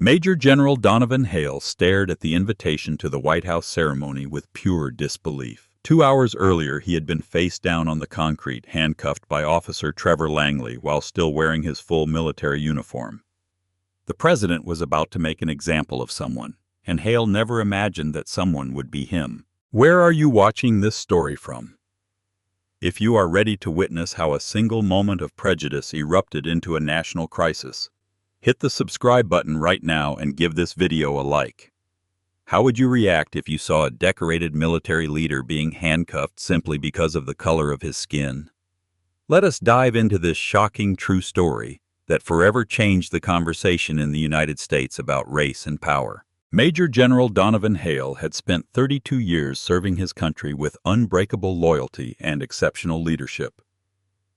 Major General Donovan Hale stared at the invitation to the White House ceremony with pure disbelief. 2 hours earlier, he had been face down on the concrete, handcuffed by Officer Trevor Langley while still wearing his full military uniform. The president was about to make an example of someone, and Hale never imagined that someone would be him. Where are you watching this story from? If you are ready to witness how a single moment of prejudice erupted into a national crisis, hit the subscribe button right now and give this video a like. How would you react if you saw a decorated military leader being handcuffed simply because of the color of his skin? Let us dive into this shocking true story that forever changed the conversation in the United States about race and power. Major General Donovan Hale had spent 32 years serving his country with unbreakable loyalty and exceptional leadership.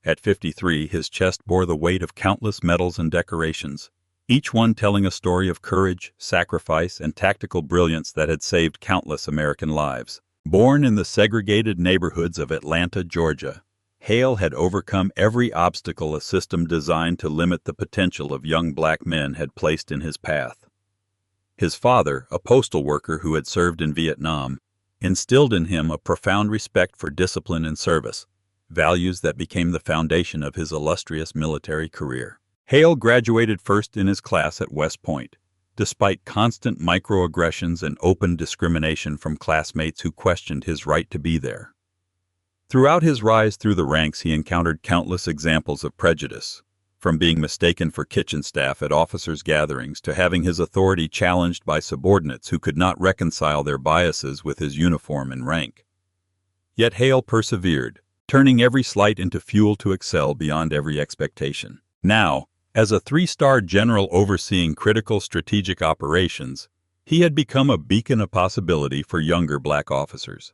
At 53, his chest bore the weight of countless medals and decorations, each one telling a story of courage, sacrifice, and tactical brilliance that had saved countless American lives. Born in the segregated neighborhoods of Atlanta, Georgia, Hale had overcome every obstacle a system designed to limit the potential of young black men had placed in his path. His father, a postal worker who had served in Vietnam, instilled in him a profound respect for discipline and service, values that became the foundation of his illustrious military career. Hale graduated first in his class at West Point, despite constant microaggressions and open discrimination from classmates who questioned his right to be there. Throughout his rise through the ranks, he encountered countless examples of prejudice, from being mistaken for kitchen staff at officers' gatherings to having his authority challenged by subordinates who could not reconcile their biases with his uniform and rank. Yet Hale persevered, turning every slight into fuel to excel beyond every expectation. Now, as a 3-star general overseeing critical strategic operations, he had become a beacon of possibility for younger black officers.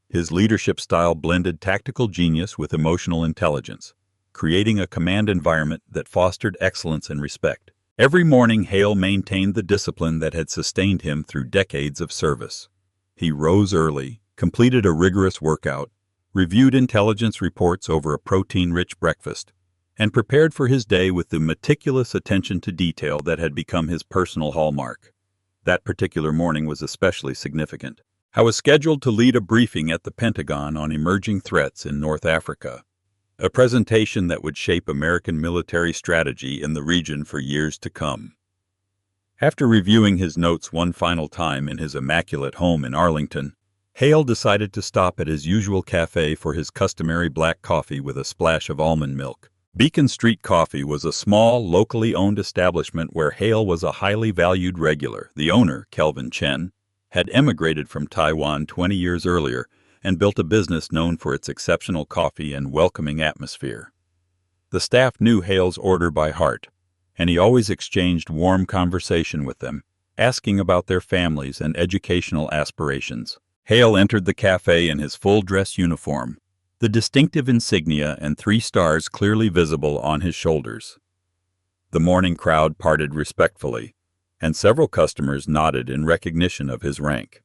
His leadership style blended tactical genius with emotional intelligence, creating a command environment that fostered excellence and respect. Every morning, Hale maintained the discipline that had sustained him through decades of service. He rose early, completed a rigorous workout, reviewed intelligence reports over a protein-rich breakfast, and prepared for his day with the meticulous attention to detail that had become his personal hallmark. That particular morning was especially significant. I was scheduled to lead a briefing at the Pentagon on emerging threats in North Africa, a presentation that would shape American military strategy in the region for years to come. After reviewing his notes one final time in his immaculate home in Arlington, Hale decided to stop at his usual cafe for his customary black coffee with a splash of almond milk. Beacon Street Coffee was a small, locally owned establishment where Hale was a highly valued regular. The owner, Kelvin Chen, had emigrated from Taiwan 20 years earlier and built a business known for its exceptional coffee and welcoming atmosphere. The staff knew Hale's order by heart, and he always exchanged warm conversation with them, asking about their families and educational aspirations. Hale entered the cafe in his full-dress uniform, the distinctive insignia and 3 stars clearly visible on his shoulders. The morning crowd parted respectfully, and several customers nodded in recognition of his rank.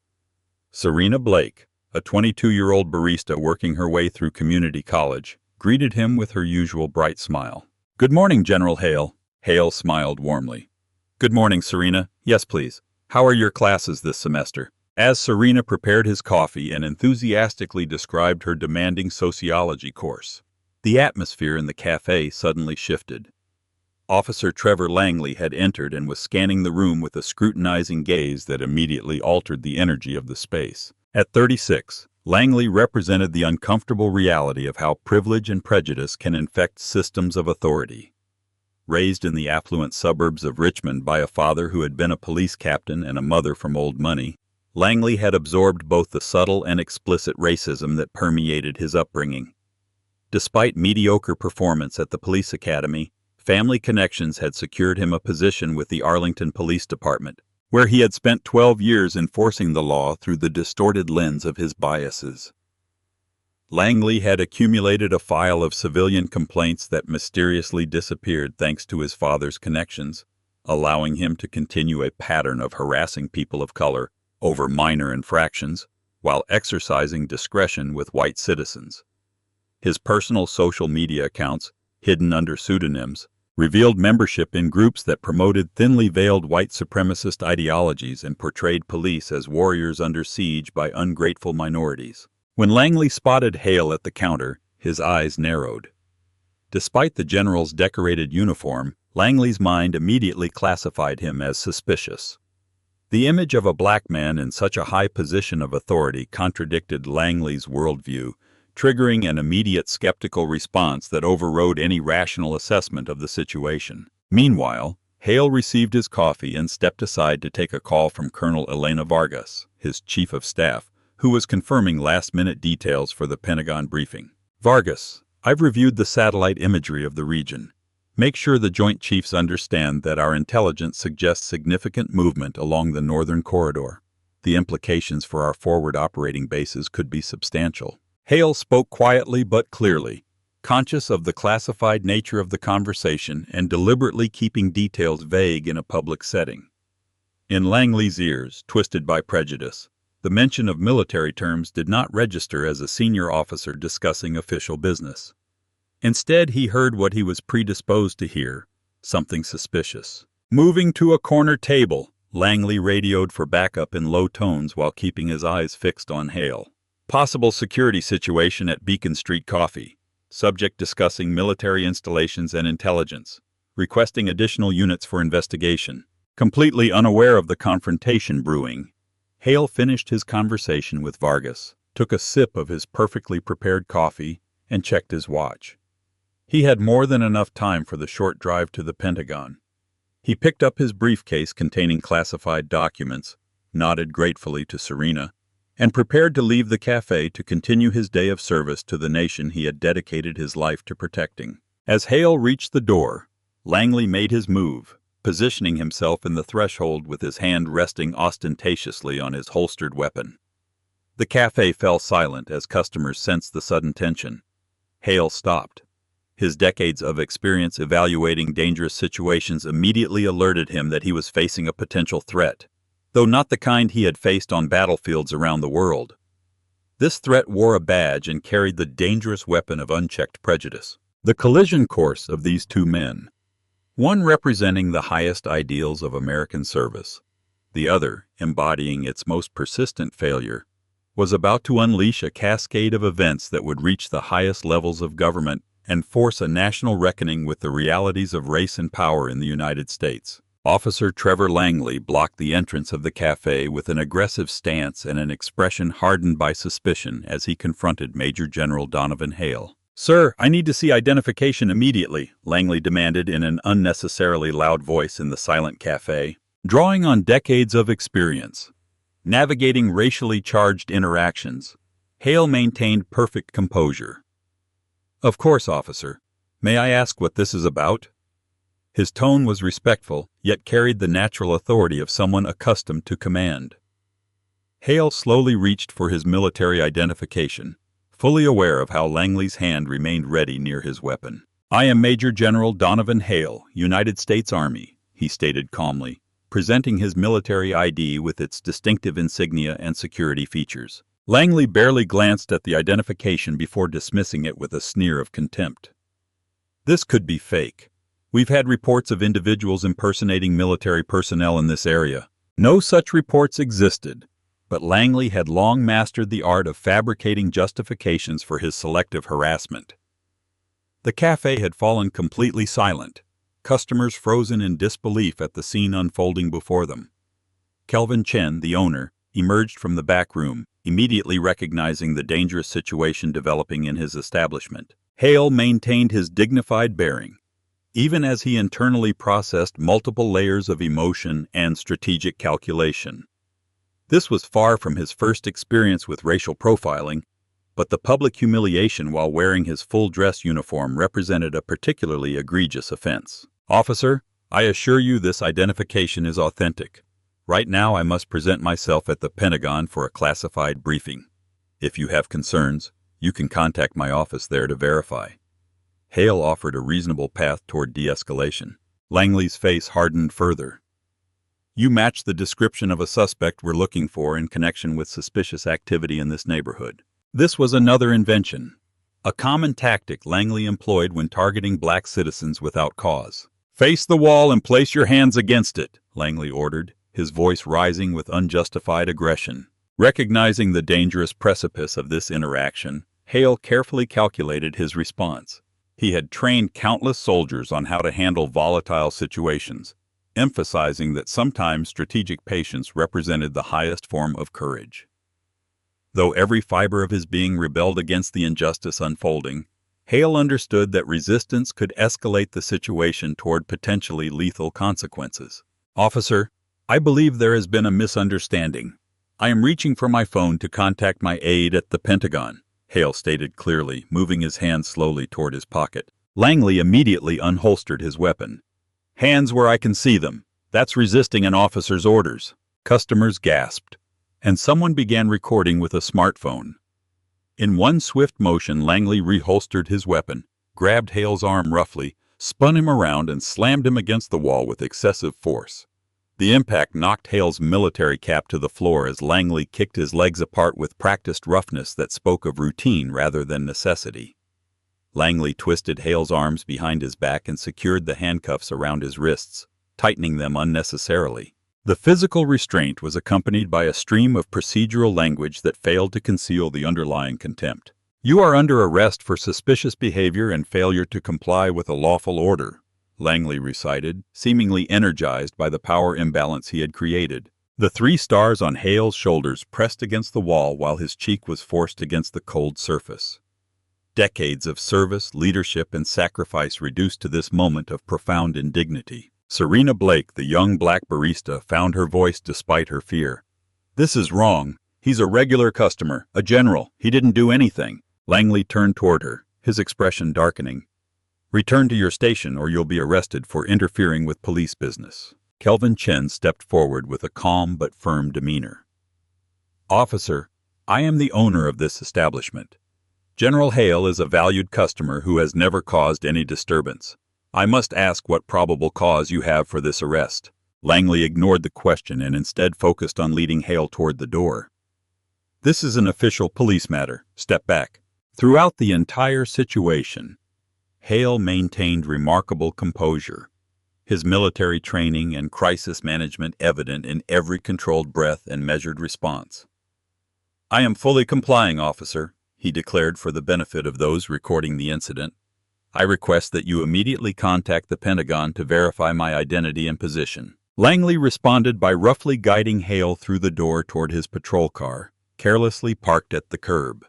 Serena Blake, a 22-year-old barista working her way through community college, greeted him with her usual bright smile. "Good morning, General Hale." Hale smiled warmly. "Good morning, Serena. Yes, please. How are your classes this semester?" As Serena prepared his coffee and enthusiastically described her demanding sociology course, the atmosphere in the cafe suddenly shifted. Officer Trevor Langley had entered and was scanning the room with a scrutinizing gaze that immediately altered the energy of the space. At 36, Langley represented the uncomfortable reality of how privilege and prejudice can infect systems of authority. Raised in the affluent suburbs of Richmond by a father who had been a police captain and a mother from old money, Langley had absorbed both the subtle and explicit racism that permeated his upbringing. Despite mediocre performance at the police academy, family connections had secured him a position with the Arlington Police Department, where he had spent 12 years enforcing the law through the distorted lens of his biases. Langley had accumulated a file of civilian complaints that mysteriously disappeared thanks to his father's connections, allowing him to continue a pattern of harassing people of color over minor infractions, while exercising discretion with white citizens. His personal social media accounts, hidden under pseudonyms, revealed membership in groups that promoted thinly veiled white supremacist ideologies and portrayed police as warriors under siege by ungrateful minorities. When Langley spotted Hale at the counter, his eyes narrowed. Despite the general's decorated uniform, Langley's mind immediately classified him as suspicious. The image of a black man in such a high position of authority contradicted Langley's worldview, triggering an immediate skeptical response that overrode any rational assessment of the situation. Meanwhile, Hale received his coffee and stepped aside to take a call from Colonel Elena Vargas, his chief of staff, who was confirming last-minute details for the Pentagon briefing. "Vargas, I've reviewed the satellite imagery of the region. Make sure the Joint Chiefs understand that our intelligence suggests significant movement along the northern corridor. The implications for our forward operating bases could be substantial." Hale spoke quietly but clearly, conscious of the classified nature of the conversation and deliberately keeping details vague in a public setting. In Langley's ears, twisted by prejudice, the mention of military terms did not register as a senior officer discussing official business. Instead, he heard what he was predisposed to hear, something suspicious. Moving to a corner table, Langley radioed for backup in low tones while keeping his eyes fixed on Hale. "Possible security situation at Beacon Street Coffee. Subject discussing military installations and intelligence. Requesting additional units for investigation." Completely unaware of the confrontation brewing, Hale finished his conversation with Vargas, took a sip of his perfectly prepared coffee, and checked his watch. He had more than enough time for the short drive to the Pentagon. He picked up his briefcase containing classified documents, nodded gratefully to Serena, and prepared to leave the cafe to continue his day of service to the nation he had dedicated his life to protecting. As Hale reached the door, Langley made his move, positioning himself in the threshold with his hand resting ostentatiously on his holstered weapon. The cafe fell silent as customers sensed the sudden tension. Hale stopped. His decades of experience evaluating dangerous situations immediately alerted him that he was facing a potential threat, though not the kind he had faced on battlefields around the world. This threat wore a badge and carried the dangerous weapon of unchecked prejudice. The collision course of these two men, one representing the highest ideals of American service, the other embodying its most persistent failure, was about to unleash a cascade of events that would reach the highest levels of government and force a national reckoning with the realities of race and power in the United States. Officer Trevor Langley blocked the entrance of the cafe with an aggressive stance and an expression hardened by suspicion as he confronted Major General Donovan Hale. "Sir, I need to see identification immediately," Langley demanded in an unnecessarily loud voice in the silent cafe. Drawing on decades of experience navigating racially charged interactions, Hale maintained perfect composure. "Of course, officer. May I ask what this is about?" His tone was respectful, yet carried the natural authority of someone accustomed to command. Hale slowly reached for his military identification, fully aware of how Langley's hand remained ready near his weapon. "I am Major General Donovan Hale, United States Army," he stated calmly, presenting his military ID with its distinctive insignia and security features. Langley barely glanced at the identification before dismissing it with a sneer of contempt. "This could be fake. We've had reports of individuals impersonating military personnel in this area." No such reports existed, but Langley had long mastered the art of fabricating justifications for his selective harassment. The cafe had fallen completely silent, customers frozen in disbelief at the scene unfolding before them. Kelvin Chen, the owner, emerged from the back room, immediately recognizing the dangerous situation developing in his establishment. Hale maintained his dignified bearing, even as he internally processed multiple layers of emotion and strategic calculation. This was far from his first experience with racial profiling, but the public humiliation while wearing his full-dress uniform represented a particularly egregious offense. "Officer, I assure you this identification is authentic. Right now I must present myself at the Pentagon for a classified briefing. If you have concerns, you can contact my office there to verify." Hale offered a reasonable path toward de-escalation. Langley's face hardened further. "You match the description of a suspect we're looking for in connection with suspicious activity in this neighborhood." This was another invention, a common tactic Langley employed when targeting black citizens without cause. "Face the wall and place your hands against it," Langley ordered, his voice rising with unjustified aggression. Recognizing the dangerous precipice of this interaction, Hale carefully calculated his response. He had trained countless soldiers on how to handle volatile situations, emphasizing that sometimes strategic patience represented the highest form of courage. Though every fiber of his being rebelled against the injustice unfolding, Hale understood that resistance could escalate the situation toward potentially lethal consequences. "Officer, I believe there has been a misunderstanding. I am reaching for my phone to contact my aide at the Pentagon," Hale stated clearly, moving his hand slowly toward his pocket. Langley immediately unholstered his weapon. "Hands where I can see them. That's resisting an officer's orders." Customers gasped, and someone began recording with a smartphone. In one swift motion, Langley reholstered his weapon, grabbed Hale's arm roughly, spun him around, and slammed him against the wall with excessive force. The impact knocked Hale's military cap to the floor as Langley kicked his legs apart with practiced roughness that spoke of routine rather than necessity. Langley twisted Hale's arms behind his back and secured the handcuffs around his wrists, tightening them unnecessarily. The physical restraint was accompanied by a stream of procedural language that failed to conceal the underlying contempt. "You are under arrest for suspicious behavior and failure to comply with a lawful order," Langley recited, seemingly energized by the power imbalance he had created. The 3 stars on Hale's shoulders pressed against the wall while his cheek was forced against the cold surface. Decades of service, leadership, and sacrifice reduced to this moment of profound indignity. Serena Blake, the young black barista, found her voice despite her fear. "This is wrong. He's a regular customer, a general. He didn't do anything." Langley turned toward her, his expression darkening. "Return to your station or you'll be arrested for interfering with police business." Kelvin Chen stepped forward with a calm but firm demeanor. "Officer, I am the owner of this establishment. General Hale is a valued customer who has never caused any disturbance. I must ask what probable cause you have for this arrest." Langley ignored the question and instead focused on leading Hale toward the door. "This is an official police matter. Step back." Throughout the entire situation, Hale maintained remarkable composure, his military training and crisis management evident in every controlled breath and measured response. "I am fully complying, officer," he declared for the benefit of those recording the incident. "I request that you immediately contact the Pentagon to verify my identity and position." Langley responded by roughly guiding Hale through the door toward his patrol car, carelessly parked at the curb.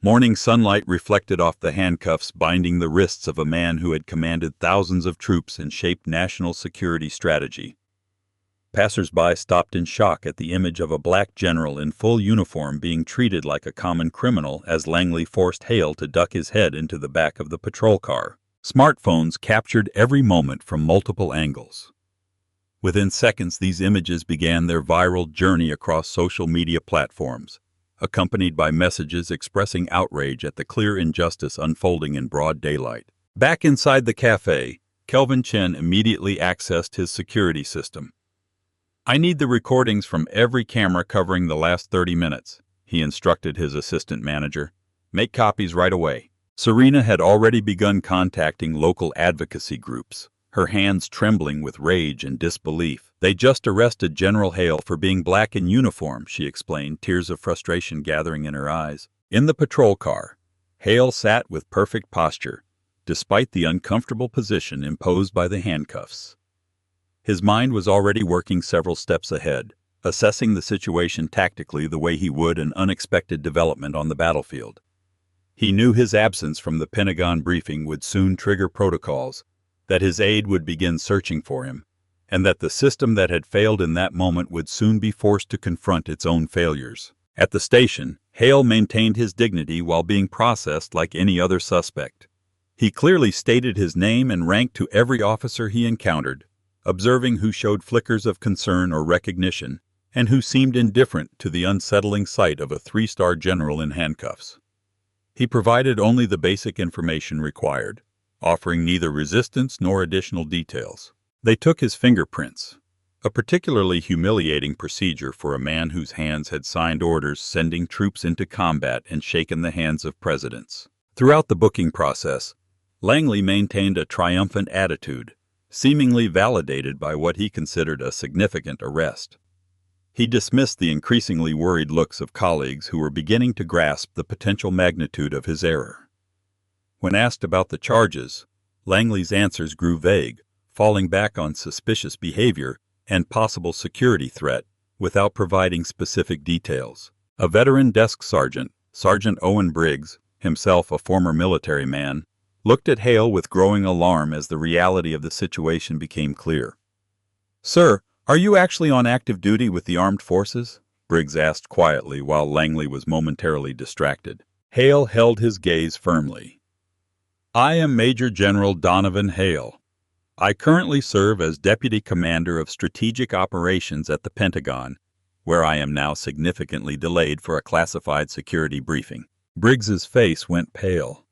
Morning sunlight reflected off the handcuffs binding the wrists of a man who had commanded thousands of troops and shaped national security strategy. Passers-by stopped in shock at the image of a black general in full uniform being treated like a common criminal as Langley forced Hale to duck his head into the back of the patrol car. Smartphones captured every moment from multiple angles. Within seconds, these images began their viral journey across social media platforms, accompanied by messages expressing outrage at the clear injustice unfolding in broad daylight. Back inside the cafe, Kelvin Chen immediately accessed his security system. "I need the recordings from every camera covering the last 30 minutes, he instructed his assistant manager. "Make copies right away." Serena had already begun contacting local advocacy groups, her hands trembling with rage and disbelief. "They just arrested General Hale for being black in uniform," she explained, tears of frustration gathering in her eyes. In the patrol car, Hale sat with perfect posture, despite the uncomfortable position imposed by the handcuffs. His mind was already working several steps ahead, assessing the situation tactically the way he would an unexpected development on the battlefield. He knew his absence from the Pentagon briefing would soon trigger protocols, that his aide would begin searching for him, and that the system that had failed in that moment would soon be forced to confront its own failures. At the station, Hale maintained his dignity while being processed like any other suspect. He clearly stated his name and rank to every officer he encountered, observing who showed flickers of concern or recognition, and who seemed indifferent to the unsettling sight of a 3-star general in handcuffs. He provided only the basic information required, offering neither resistance nor additional details. They took his fingerprints, a particularly humiliating procedure for a man whose hands had signed orders sending troops into combat and shaken the hands of presidents. Throughout the booking process, Langley maintained a triumphant attitude, seemingly validated by what he considered a significant arrest. He dismissed the increasingly worried looks of colleagues who were beginning to grasp the potential magnitude of his error. When asked about the charges, Langley's answers grew vague, falling back on suspicious behavior and possible security threat without providing specific details. A veteran desk sergeant, Sergeant Owen Briggs, himself a former military man, looked at Hale with growing alarm as the reality of the situation became clear. "Sir, are you actually on active duty with the armed forces?" Briggs asked quietly while Langley was momentarily distracted. Hale held his gaze firmly. "I am Major General Donovan Hale. I currently serve as Deputy Commander of Strategic Operations at the Pentagon, where I am now significantly delayed for a classified security briefing." Briggs's face went pale.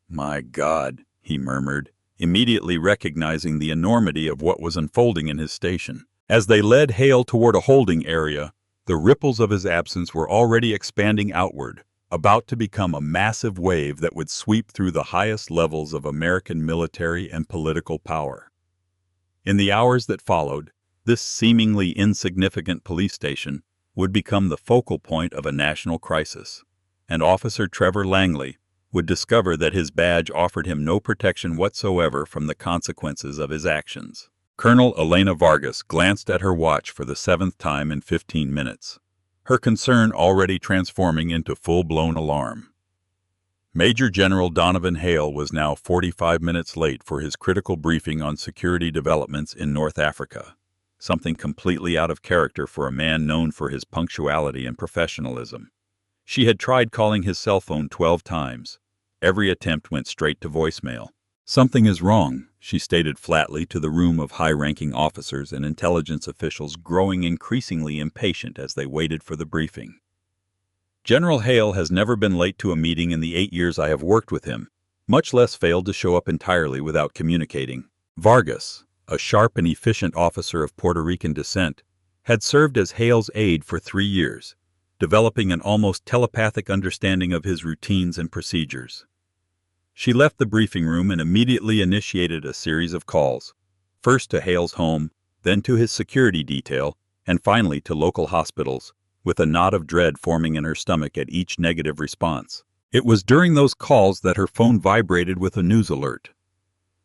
"My God," he murmured, immediately recognizing the enormity of what was unfolding in his station. As they led Hale toward a holding area, the ripples of his absence were already expanding outward, about to become a massive wave that would sweep through the highest levels of American military and political power. In the hours that followed, this seemingly insignificant police station would become the focal point of a national crisis, and Officer Trevor Langley would discover that his badge offered him no protection whatsoever from the consequences of his actions. Colonel Elena Vargas glanced at her watch for the 7th time in 15 minutes, her concern already transforming into full-blown alarm. Major General Donovan Hale was now 45 minutes late for his critical briefing on security developments in North Africa, something completely out of character for a man known for his punctuality and professionalism. She had tried calling his cell phone 12 times. Every attempt went straight to voicemail. "Something is wrong," she stated flatly to the room of high-ranking officers and intelligence officials growing increasingly impatient as they waited for the briefing. "General Hale has never been late to a meeting in the 8 years I have worked with him, much less failed to show up entirely without communicating." Vargas, a sharp and efficient officer of Puerto Rican descent, had served as Hale's aide for 3 years, developing an almost telepathic understanding of his routines and procedures. She left the briefing room and immediately initiated a series of calls, first to Hale's home, then to his security detail, and finally to local hospitals, with a knot of dread forming in her stomach at each negative response. It was during those calls that her phone vibrated with a news alert.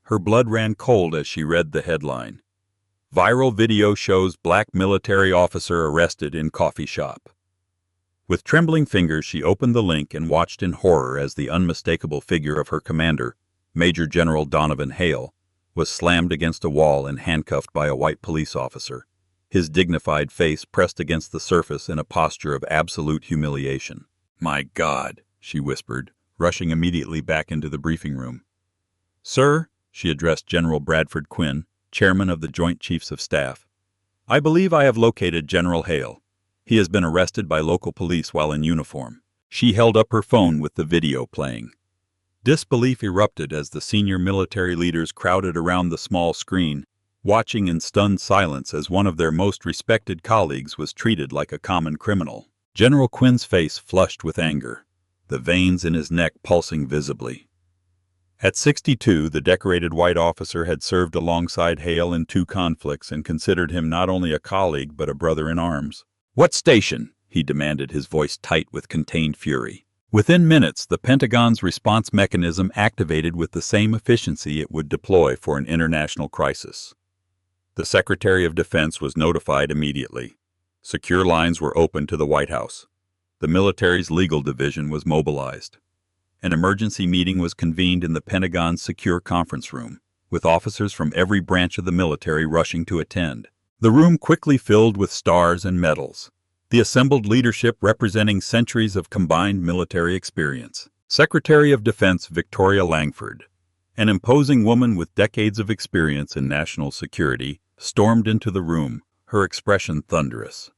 Her blood ran cold as she read the headline: "Viral video shows black military officer arrested in coffee shop." With trembling fingers, she opened the link and watched in horror as the unmistakable figure of her commander, Major General Donovan Hale, was slammed against a wall and handcuffed by a white police officer, his dignified face pressed against the surface in a posture of absolute humiliation. "My God," she whispered, rushing immediately back into the briefing room. "Sir," she addressed General Bradford Quinn, chairman of the Joint Chiefs of Staff, "I believe I have located General Hale. He has been arrested by local police while in uniform." She held up her phone with the video playing. Disbelief erupted as the senior military leaders crowded around the small screen, watching in stunned silence as one of their most respected colleagues was treated like a common criminal. General Quinn's face flushed with anger, the veins in his neck pulsing visibly. At 62, the decorated white officer had served alongside Hale in 2 conflicts and considered him not only a colleague but a brother in arms. "What station?" he demanded, his voice tight with contained fury. Within minutes, the Pentagon's response mechanism activated with the same efficiency it would deploy for an international crisis. The Secretary of Defense was notified immediately. Secure lines were opened to the White House. The military's legal division was mobilized. An emergency meeting was convened in the Pentagon's secure conference room, with officers from every branch of the military rushing to attend. The room quickly filled with stars and medals, the assembled leadership representing centuries of combined military experience. Secretary of Defense Victoria Langford, an imposing woman with decades of experience in national security, stormed into the room, her expression thunderous.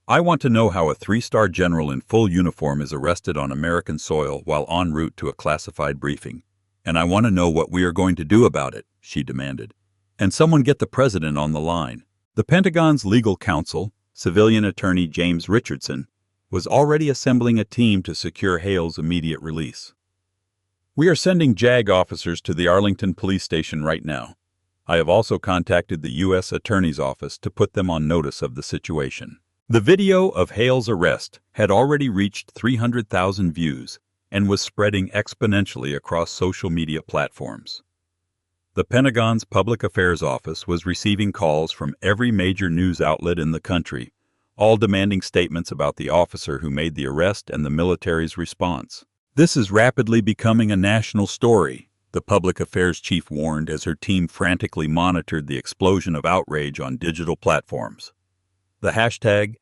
"I want to know how a 3-star general in full uniform is arrested on American soil while en route to a classified briefing. And I want to know what we are going to do about it," she demanded. "And someone get the president on the line." The Pentagon's legal counsel, civilian attorney James Richardson, was already assembling a team to secure Hale's immediate release. We are sending JAG officers to the Arlington Police Station right now. I have also contacted the U.S. Attorney's Office to put them on notice of the situation. The video of Hale's arrest had already reached 300,000 views and was spreading exponentially across social media platforms. The Pentagon's Public Affairs Office was receiving calls from every major news outlet in the country, all demanding statements about the officer who made the arrest and the military's response. This is rapidly becoming a national story, the public affairs chief warned as her team frantically monitored the explosion of outrage on digital platforms. The hashtag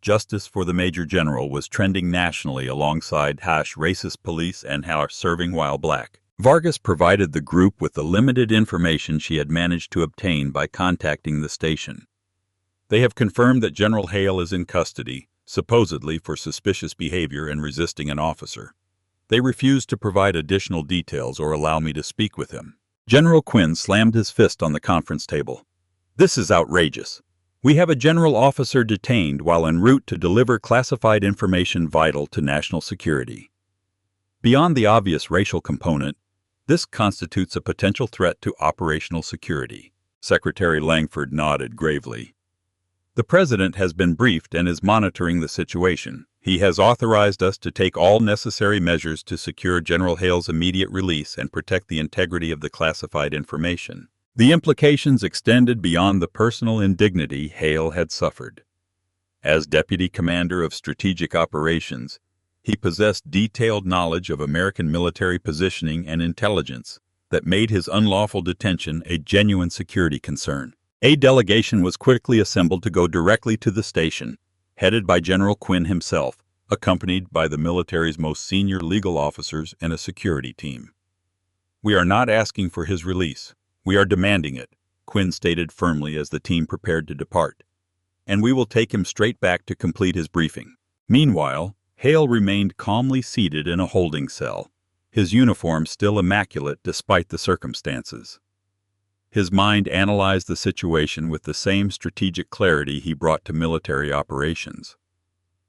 Justice for the Major General was trending nationally alongside #racist police and #serving while black. Vargas provided the group with the limited information she had managed to obtain by contacting the station. They have confirmed that General Hale is in custody, supposedly for suspicious behavior and resisting an officer. They refused to provide additional details or allow me to speak with him. General Quinn slammed his fist on the conference table. This is outrageous. We have a general officer detained while en route to deliver classified information vital to national security. Beyond the obvious racial component, this constitutes a potential threat to operational security. Secretary Langford nodded gravely. The President has been briefed and is monitoring the situation. He has authorized us to take all necessary measures to secure General Hale's immediate release and protect the integrity of the classified information. The implications extended beyond the personal indignity Hale had suffered. As Deputy Commander of Strategic Operations, he possessed detailed knowledge of American military positioning and intelligence that made his unlawful detention a genuine security concern. A delegation was quickly assembled to go directly to the station, headed by General Quinn himself, accompanied by the military's most senior legal officers and a security team. We are not asking for his release. We are demanding it, Quinn stated firmly as the team prepared to depart. And we will take him straight back to complete his briefing. Meanwhile, Hale remained calmly seated in a holding cell, his uniform still immaculate despite the circumstances. His mind analyzed the situation with the same strategic clarity he brought to military operations.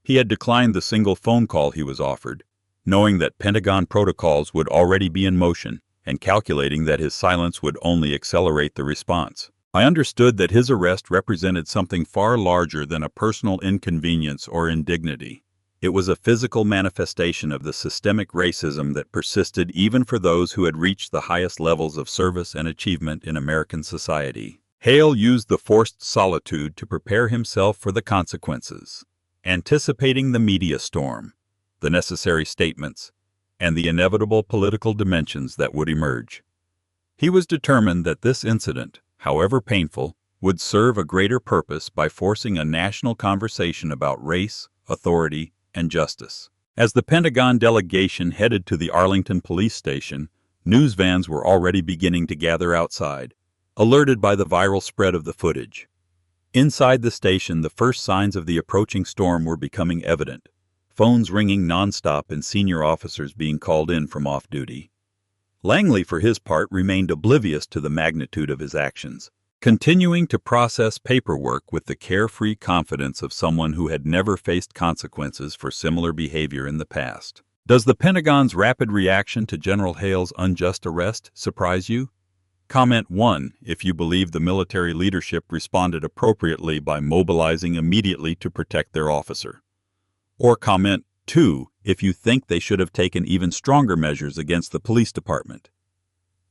He had declined the single phone call he was offered, knowing that Pentagon protocols would already be in motion and calculating that his silence would only accelerate the response. I understood that his arrest represented something far larger than a personal inconvenience or indignity. It was a physical manifestation of the systemic racism that persisted even for those who had reached the highest levels of service and achievement in American society. Hale used the forced solitude to prepare himself for the consequences, anticipating the media storm, the necessary statements, and the inevitable political dimensions that would emerge. He was determined that this incident, however painful, would serve a greater purpose by forcing a national conversation about race, authority, and justice. As the Pentagon delegation headed to the Arlington Police Station, news vans were already beginning to gather outside, alerted by the viral spread of the footage. Inside the station, the first signs of the approaching storm were becoming evident, phones ringing nonstop and senior officers being called in from off-duty. Langley, for his part, remained oblivious to the magnitude of his actions, continuing to process paperwork with the carefree confidence of someone who had never faced consequences for similar behavior in the past. Does the Pentagon's rapid reaction to General Hale's unjust arrest surprise you? Comment 1 if you believe the military leadership responded appropriately by mobilizing immediately to protect their officer. Or comment 2 if you think they should have taken even stronger measures against the police department.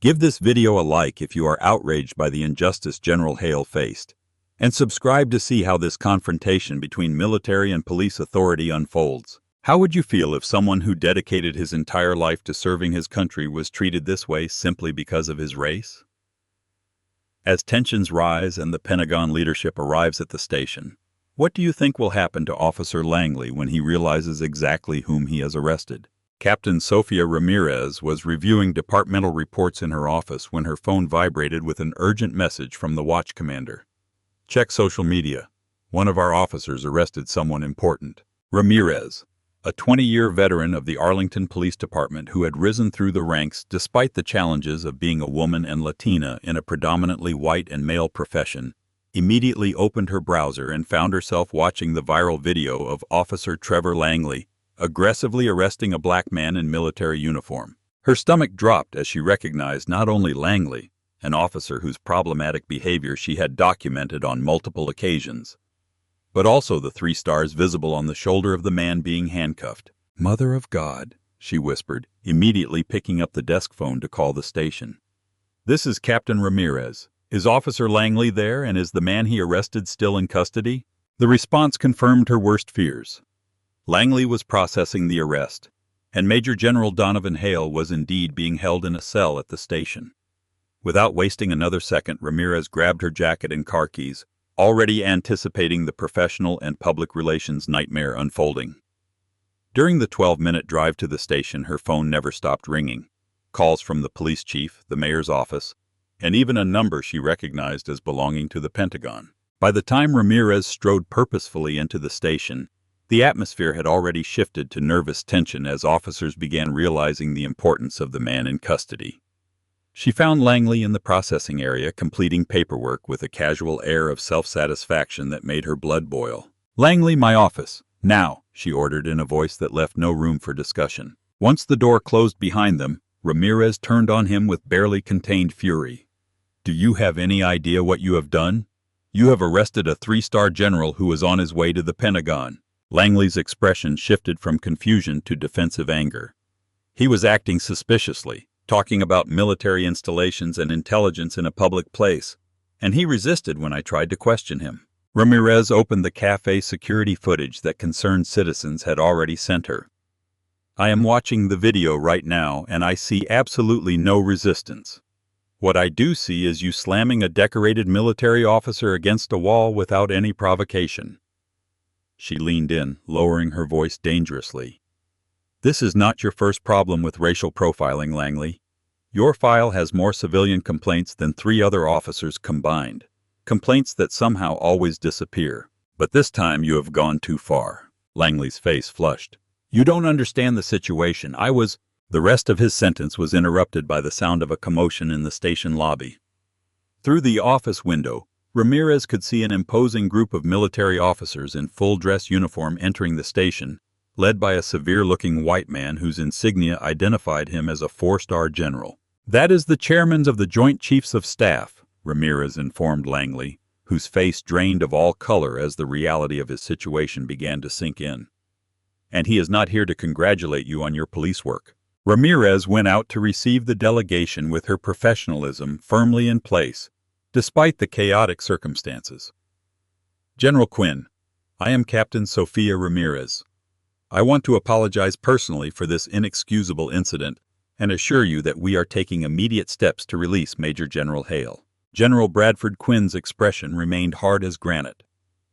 Give this video a like if you are outraged by the injustice General Hale faced, and subscribe to see how this confrontation between military and police authority unfolds. How would you feel if someone who dedicated his entire life to serving his country was treated this way simply because of his race? As tensions rise and the Pentagon leadership arrives at the station, what do you think will happen to Officer Langley when he realizes exactly whom he has arrested? Captain Sofia Ramirez was reviewing departmental reports in her office when her phone vibrated with an urgent message from the watch commander. Check social media. One of our officers arrested someone important. Ramirez, a 20-year veteran of the Arlington Police Department who had risen through the ranks despite the challenges of being a woman and Latina in a predominantly white and male profession, immediately opened her browser and found herself watching the viral video of Officer Trevor Langley aggressively arresting a black man in military uniform. Her stomach dropped as she recognized not only Langley, an officer whose problematic behavior she had documented on multiple occasions, but also the 3 stars visible on the shoulder of the man being handcuffed. "Mother of God," she whispered, immediately picking up the desk phone to call the station. "This is Captain Ramirez. Is Officer Langley there, and is the man he arrested still in custody?" The response confirmed her worst fears. Langley was processing the arrest, and Major General Donovan Hale was indeed being held in a cell at the station. Without wasting another second, Ramirez grabbed her jacket and car keys, already anticipating the professional and public relations nightmare unfolding. During the 12-minute drive to the station, her phone never stopped ringing. Calls from the police chief, the mayor's office, and even a number she recognized as belonging to the Pentagon. By the time Ramirez strode purposefully into the station, the atmosphere had already shifted to nervous tension as officers began realizing the importance of the man in custody. She found Langley in the processing area completing paperwork with a casual air of self-satisfaction that made her blood boil. "Langley, my office, now," she ordered in a voice that left no room for discussion. Once the door closed behind them, Ramirez turned on him with barely contained fury. "Do you have any idea what you have done? You have arrested a 3-star general who is on his way to the Pentagon." Langley's expression shifted from confusion to defensive anger. He was acting suspiciously, talking about military installations and intelligence in a public place, and he resisted when I tried to question him. Ramirez opened the cafe security footage that concerned citizens had already sent her. "I am watching the video right now, and I see absolutely no resistance. What I do see is you slamming a decorated military officer against a wall without any provocation." She leaned in, lowering her voice dangerously. "This is not your first problem with racial profiling, Langley. Your file has more civilian complaints than 3 other officers combined. Complaints that somehow always disappear. But this time you have gone too far." Langley's face flushed. "You don't understand the situation. I was—" The rest of his sentence was interrupted by the sound of a commotion in the station lobby. Through the office window, Ramirez could see an imposing group of military officers in full-dress uniform entering the station, led by a severe-looking white man whose insignia identified him as a 4-star general. "That is the chairman of the Joint Chiefs of Staff," Ramirez informed Langley, whose face drained of all color as the reality of his situation began to sink in. "And he is not here to congratulate you on your police work." Ramirez went out to receive the delegation with her professionalism firmly in place, despite the chaotic circumstances. "General Quinn, I am Captain Sophia Ramirez. I want to apologize personally for this inexcusable incident and assure you that we are taking immediate steps to release Major General Hale." General Bradford Quinn's expression remained hard as granite.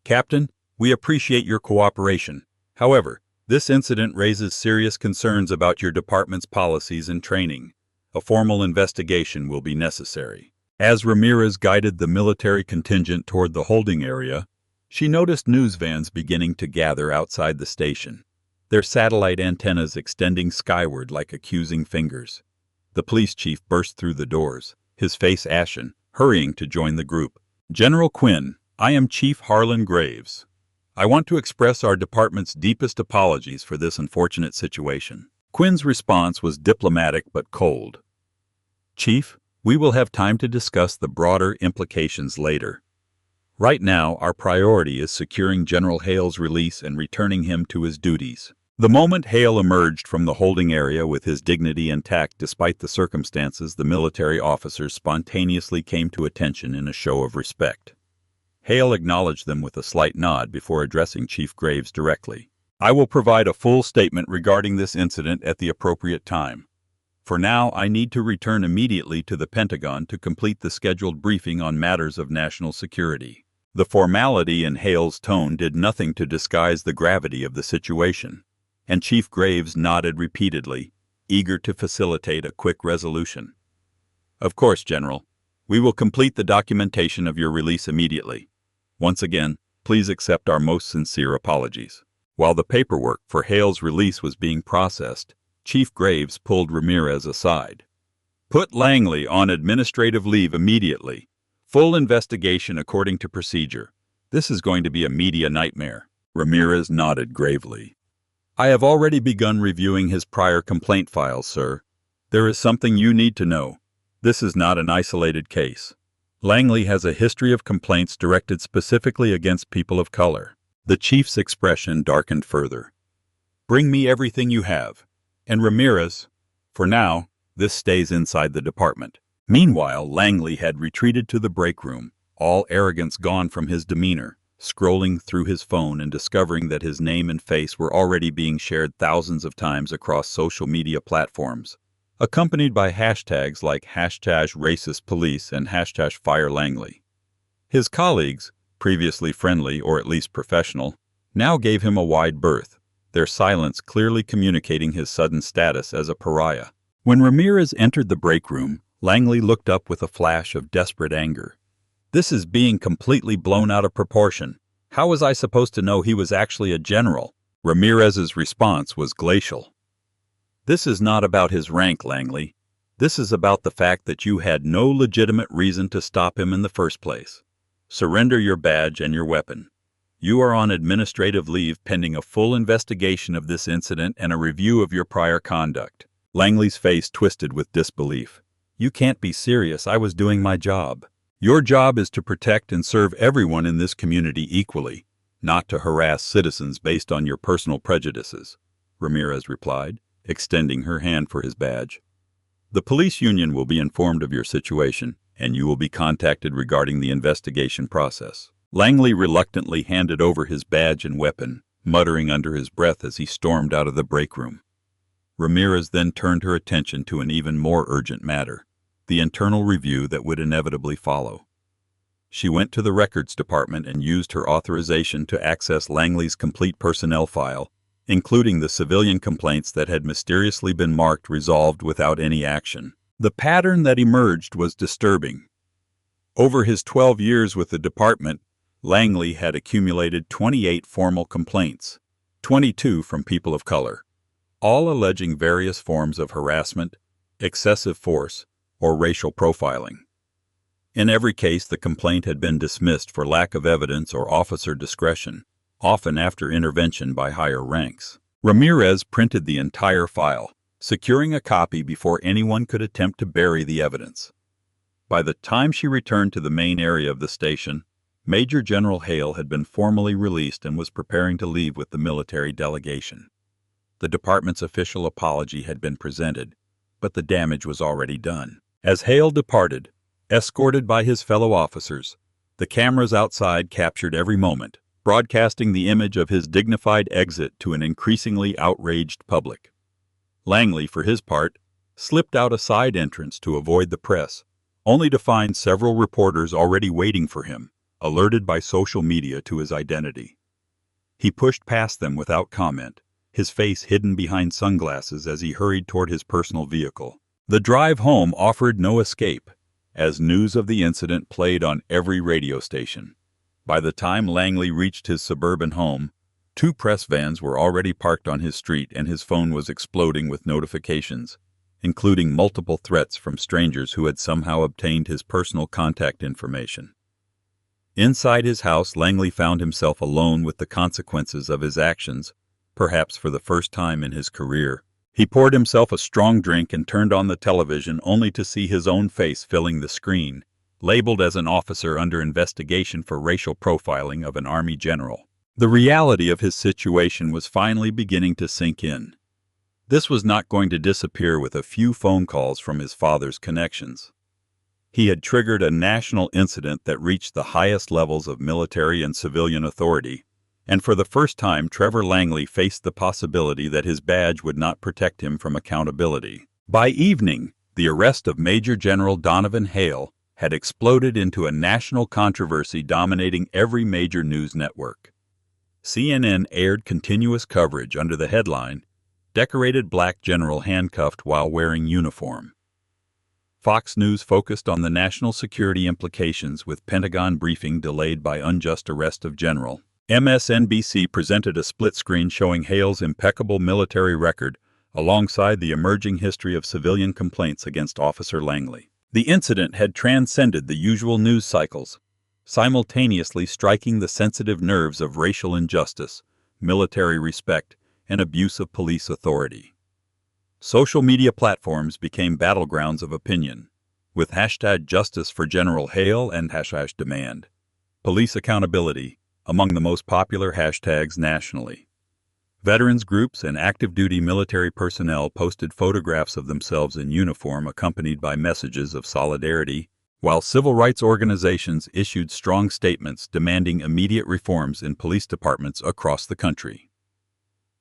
"Captain, we appreciate your cooperation. However, this incident raises serious concerns about your department's policies and training. A formal investigation will be necessary." As Ramirez guided the military contingent toward the holding area, she noticed news vans beginning to gather outside the station, their satellite antennas extending skyward like accusing fingers. The police chief burst through the doors, his face ashen, hurrying to join the group. "General Quinn, I am Chief Harlan Graves. I want to express our department's deepest apologies for this unfortunate situation." Quinn's response was diplomatic but cold. "Chief, we will have time to discuss the broader implications later. Right now, our priority is securing General Hale's release and returning him to his duties." The moment Hale emerged from the holding area with his dignity intact despite the circumstances, the military officers spontaneously came to attention in a show of respect. Hale acknowledged them with a slight nod before addressing Chief Graves directly. "I will provide a full statement regarding this incident at the appropriate time. For now, I need to return immediately to the Pentagon to complete the scheduled briefing on matters of national security." The formality in Hale's tone did nothing to disguise the gravity of the situation, and Chief Graves nodded repeatedly, eager to facilitate a quick resolution. "Of course, General. We will complete the documentation of your release immediately. Once again, please accept our most sincere apologies." While the paperwork for Hale's release was being processed, Chief Graves pulled Ramirez aside. "Put Langley on administrative leave immediately. Full investigation according to procedure. This is going to be a media nightmare." Ramirez nodded gravely. "I have already begun reviewing his prior complaint files, sir. There is something you need to know. This is not an isolated case. Langley has a history of complaints directed specifically against people of color. The chief's expression darkened further. Bring me everything you have. And Ramirez, for now, this stays inside the department. Meanwhile, Langley had retreated to the break room, all arrogance gone from his demeanor, scrolling through his phone and discovering that his name and face were already being shared thousands of times across social media platforms, accompanied by hashtags like #RacistPolice and #FireLangley. His colleagues, previously friendly or at least professional, now gave him a wide berth, their silence clearly communicating his sudden status as a pariah. When Ramirez entered the break room, Langley looked up with a flash of desperate anger. This is being completely blown out of proportion. How was I supposed to know he was actually a general? Ramirez's response was glacial. This is not about his rank, Langley. This is about the fact that you had no legitimate reason to stop him in the first place. Surrender your badge and your weapon. You are on administrative leave pending a full investigation of this incident and a review of your prior conduct. Langley's face twisted with disbelief. You can't be serious. I was doing my job. Your job is to protect and serve everyone in this community equally, not to harass citizens based on your personal prejudices, Ramirez replied, extending her hand for his badge. The police union will be informed of your situation, and you will be contacted regarding the investigation process. Langley reluctantly handed over his badge and weapon, muttering under his breath as he stormed out of the break room. Ramirez then turned her attention to an even more urgent matter, the internal review that would inevitably follow. She went to the records department and used her authorization to access Langley's complete personnel file, including the civilian complaints that had mysteriously been marked resolved without any action. The pattern that emerged was disturbing. Over his 12 years with the department, Langley had accumulated 28 formal complaints, 22 from people of color, all alleging various forms of harassment, excessive force, or racial profiling. In every case, the complaint had been dismissed for lack of evidence or officer discretion, often after intervention by higher ranks. Ramirez printed the entire file, securing a copy before anyone could attempt to bury the evidence. By the time she returned to the main area of the station, Major General Hale had been formally released and was preparing to leave with the military delegation. The department's official apology had been presented, but the damage was already done. As Hale departed, escorted by his fellow officers, the cameras outside captured every moment, broadcasting the image of his dignified exit to an increasingly outraged public. Langley, for his part, slipped out a side entrance to avoid the press, only to find several reporters already waiting for him, alerted by social media to his identity. He pushed past them without comment, his face hidden behind sunglasses as he hurried toward his personal vehicle. The drive home offered no escape, as news of the incident played on every radio station. By the time Langley reached his suburban home, 2 press vans were already parked on his street and his phone was exploding with notifications, including multiple threats from strangers who had somehow obtained his personal contact information. Inside his house, Langley found himself alone with the consequences of his actions, perhaps for the first time in his career. He poured himself a strong drink and turned on the television only to see his own face filling the screen, labeled as an officer under investigation for racial profiling of an Army general. The reality of his situation was finally beginning to sink in. This was not going to disappear with a few phone calls from his father's connections. He had triggered a national incident that reached the highest levels of military and civilian authority, and for the first time Trevor Langley faced the possibility that his badge would not protect him from accountability. By evening, the arrest of Major General Donovan Hale had exploded into a national controversy dominating every major news network. CNN aired continuous coverage under the headline, "Decorated Black General Handcuffed While Wearing Uniform." Fox News focused on the national security implications with Pentagon briefing delayed by unjust arrest of General. MSNBC presented a split screen showing Hale's impeccable military record alongside the emerging history of civilian complaints against Officer Langley. The incident had transcended the usual news cycles, simultaneously striking the sensitive nerves of racial injustice, military respect, and abuse of police authority. Social media platforms became battlegrounds of opinion, with hashtag Justice for General Hale and hashtag Demand Police Accountability among the most popular hashtags nationally. Veterans groups and active-duty military personnel posted photographs of themselves in uniform accompanied by messages of solidarity, while civil rights organizations issued strong statements demanding immediate reforms in police departments across the country.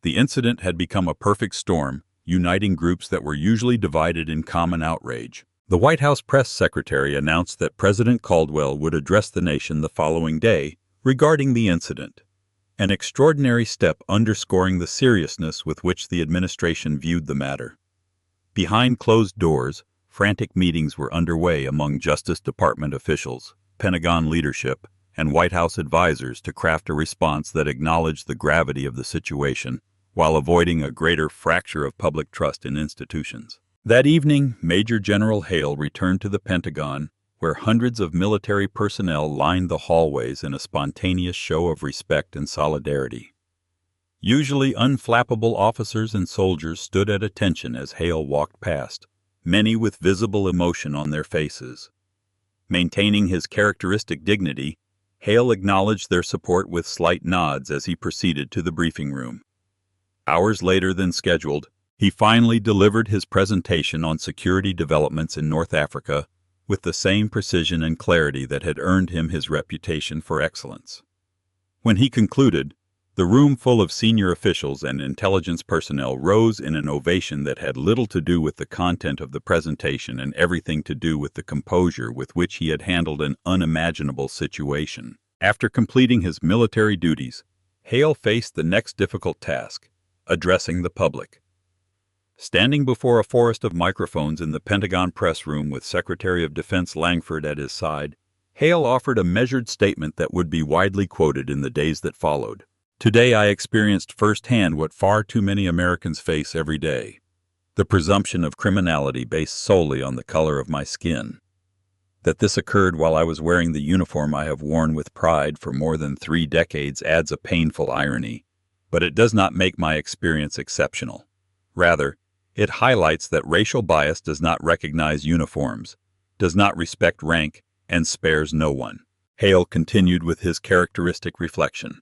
The incident had become a perfect storm, uniting groups that were usually divided in common outrage. The White House press secretary announced that President Caldwell would address the nation the following day regarding the incident, an extraordinary step underscoring the seriousness with which the administration viewed the matter. Behind closed doors, frantic meetings were underway among Justice Department officials, Pentagon leadership, and White House advisors to craft a response that acknowledged the gravity of the situation while avoiding a greater fracture of public trust in institutions. That evening, Major General Hale returned to the Pentagon, where hundreds of military personnel lined the hallways in a spontaneous show of respect and solidarity. Usually unflappable officers and soldiers stood at attention as Hale walked past, many with visible emotion on their faces. Maintaining his characteristic dignity, Hale acknowledged their support with slight nods as he proceeded to the briefing room. Hours later than scheduled, he finally delivered his presentation on security developments in North Africa with the same precision and clarity that had earned him his reputation for excellence. When he concluded, the room full of senior officials and intelligence personnel rose in an ovation that had little to do with the content of the presentation and everything to do with the composure with which he had handled an unimaginable situation. After completing his military duties, Hale faced the next difficult task: addressing the public. Standing before a forest of microphones in the Pentagon press room with Secretary of Defense Langford at his side, Hale offered a measured statement that would be widely quoted in the days that followed. Today I experienced firsthand what far too many Americans face every day: the presumption of criminality based solely on the color of my skin. That this occurred while I was wearing the uniform I have worn with pride for more than 3 decades adds a painful irony, but it does not make my experience exceptional. Rather, it highlights that racial bias does not recognize uniforms, does not respect rank, and spares no one. Hale continued with his characteristic reflection.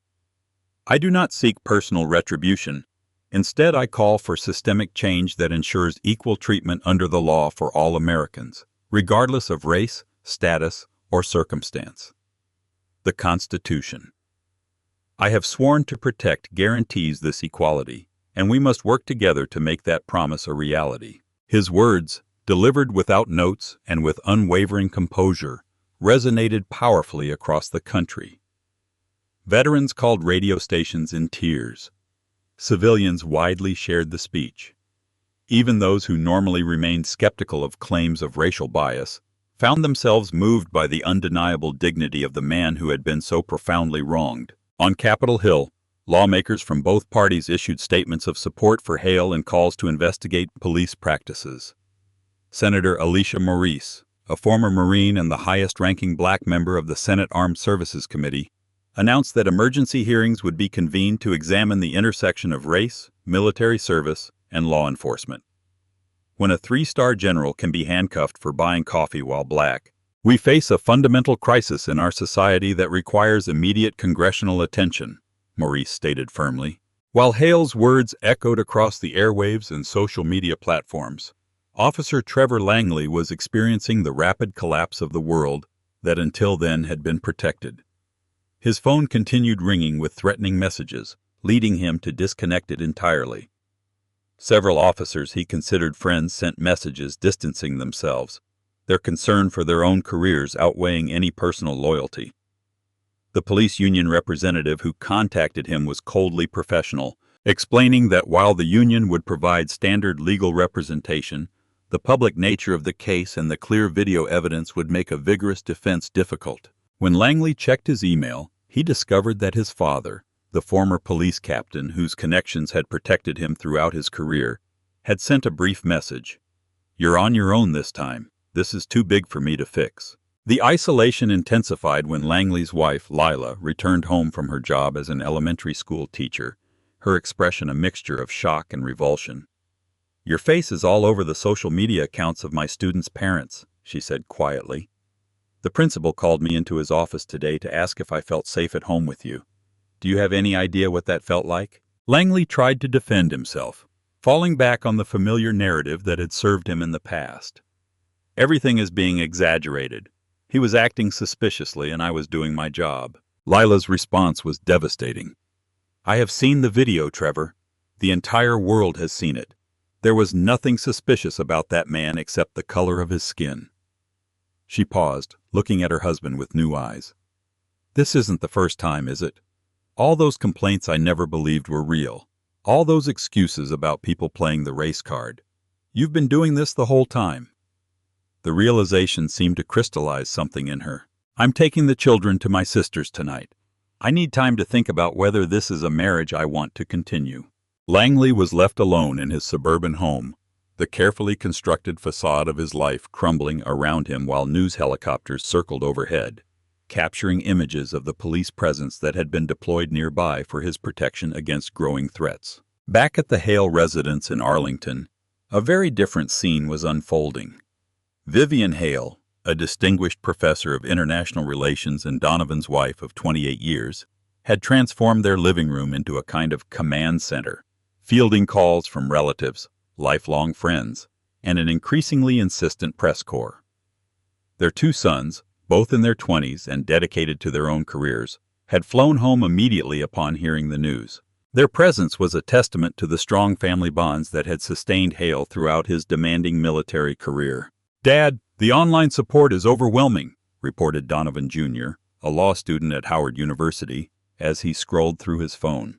I do not seek personal retribution. Instead, I call for systemic change that ensures equal treatment under the law for all Americans, regardless of race, status, or circumstance. The Constitution. I have sworn to protect guarantees this equality, and we must work together to make that promise a reality. His words, delivered without notes and with unwavering composure, resonated powerfully across the country. Veterans called radio stations in tears. Civilians widely shared the speech. Even those who normally remained skeptical of claims of racial bias found themselves moved by the undeniable dignity of the man who had been so profoundly wronged. On Capitol Hill, lawmakers from both parties issued statements of support for Hale and calls to investigate police practices. Senator Alicia Maurice, a former Marine and the highest-ranking black member of the Senate Armed Services Committee, announced that emergency hearings would be convened to examine the intersection of race, military service, and law enforcement. When a 3-star general can be handcuffed for buying coffee while black, we face a fundamental crisis in our society that requires immediate congressional attention, Maurice stated firmly. While Hale's words echoed across the airwaves and social media platforms, Officer Trevor Langley was experiencing the rapid collapse of the world that until then had been protected. His phone continued ringing with threatening messages, leading him to disconnect it entirely. Several officers he considered friends sent messages distancing themselves, their concern for their own careers outweighing any personal loyalty. The police union representative who contacted him was coldly professional, explaining that while the union would provide standard legal representation, the public nature of the case and the clear video evidence would make a vigorous defense difficult. When Langley checked his email, he discovered that his father, the former police captain whose connections had protected him throughout his career, had sent a brief message. "You're on your own this time. This is too big for me to fix." The isolation intensified when Langley's wife, Lila, returned home from her job as an elementary school teacher, her expression a mixture of shock and revulsion. "Your face is all over the social media accounts of my students' parents," she said quietly. "The principal called me into his office today to ask if I felt safe at home with you. Do you have any idea what that felt like?" Langley tried to defend himself, falling back on the familiar narrative that had served him in the past. "Everything is being exaggerated. He was acting suspiciously and I was doing my job." Lila's response was devastating. "I have seen the video, Trevor. The entire world has seen it. There was nothing suspicious about that man except the color of his skin." She paused, looking at her husband with new eyes. "This isn't the first time, is it? All those complaints I never believed were real. All those excuses about people playing the race card. You've been doing this the whole time." The realization seemed to crystallize something in her. "I'm taking the children to my sister's tonight. I need time to think about whether this is a marriage I want to continue." Langley was left alone in his suburban home, the carefully constructed facade of his life crumbling around him while news helicopters circled overhead, capturing images of the police presence that had been deployed nearby for his protection against growing threats. Back at the Hale residence in Arlington, a very different scene was unfolding. Vivian Hale, a distinguished professor of international relations and Donovan's wife of 28 years, had transformed their living room into a kind of command center, fielding calls from relatives, lifelong friends, and an increasingly insistent press corps. Their two sons, both in their 20s and dedicated to their own careers, had flown home immediately upon hearing the news. Their presence was a testament to the strong family bonds that had sustained Hale throughout his demanding military career. "Dad, the online support is overwhelming," reported Donovan Jr., a law student at Howard University, as he scrolled through his phone.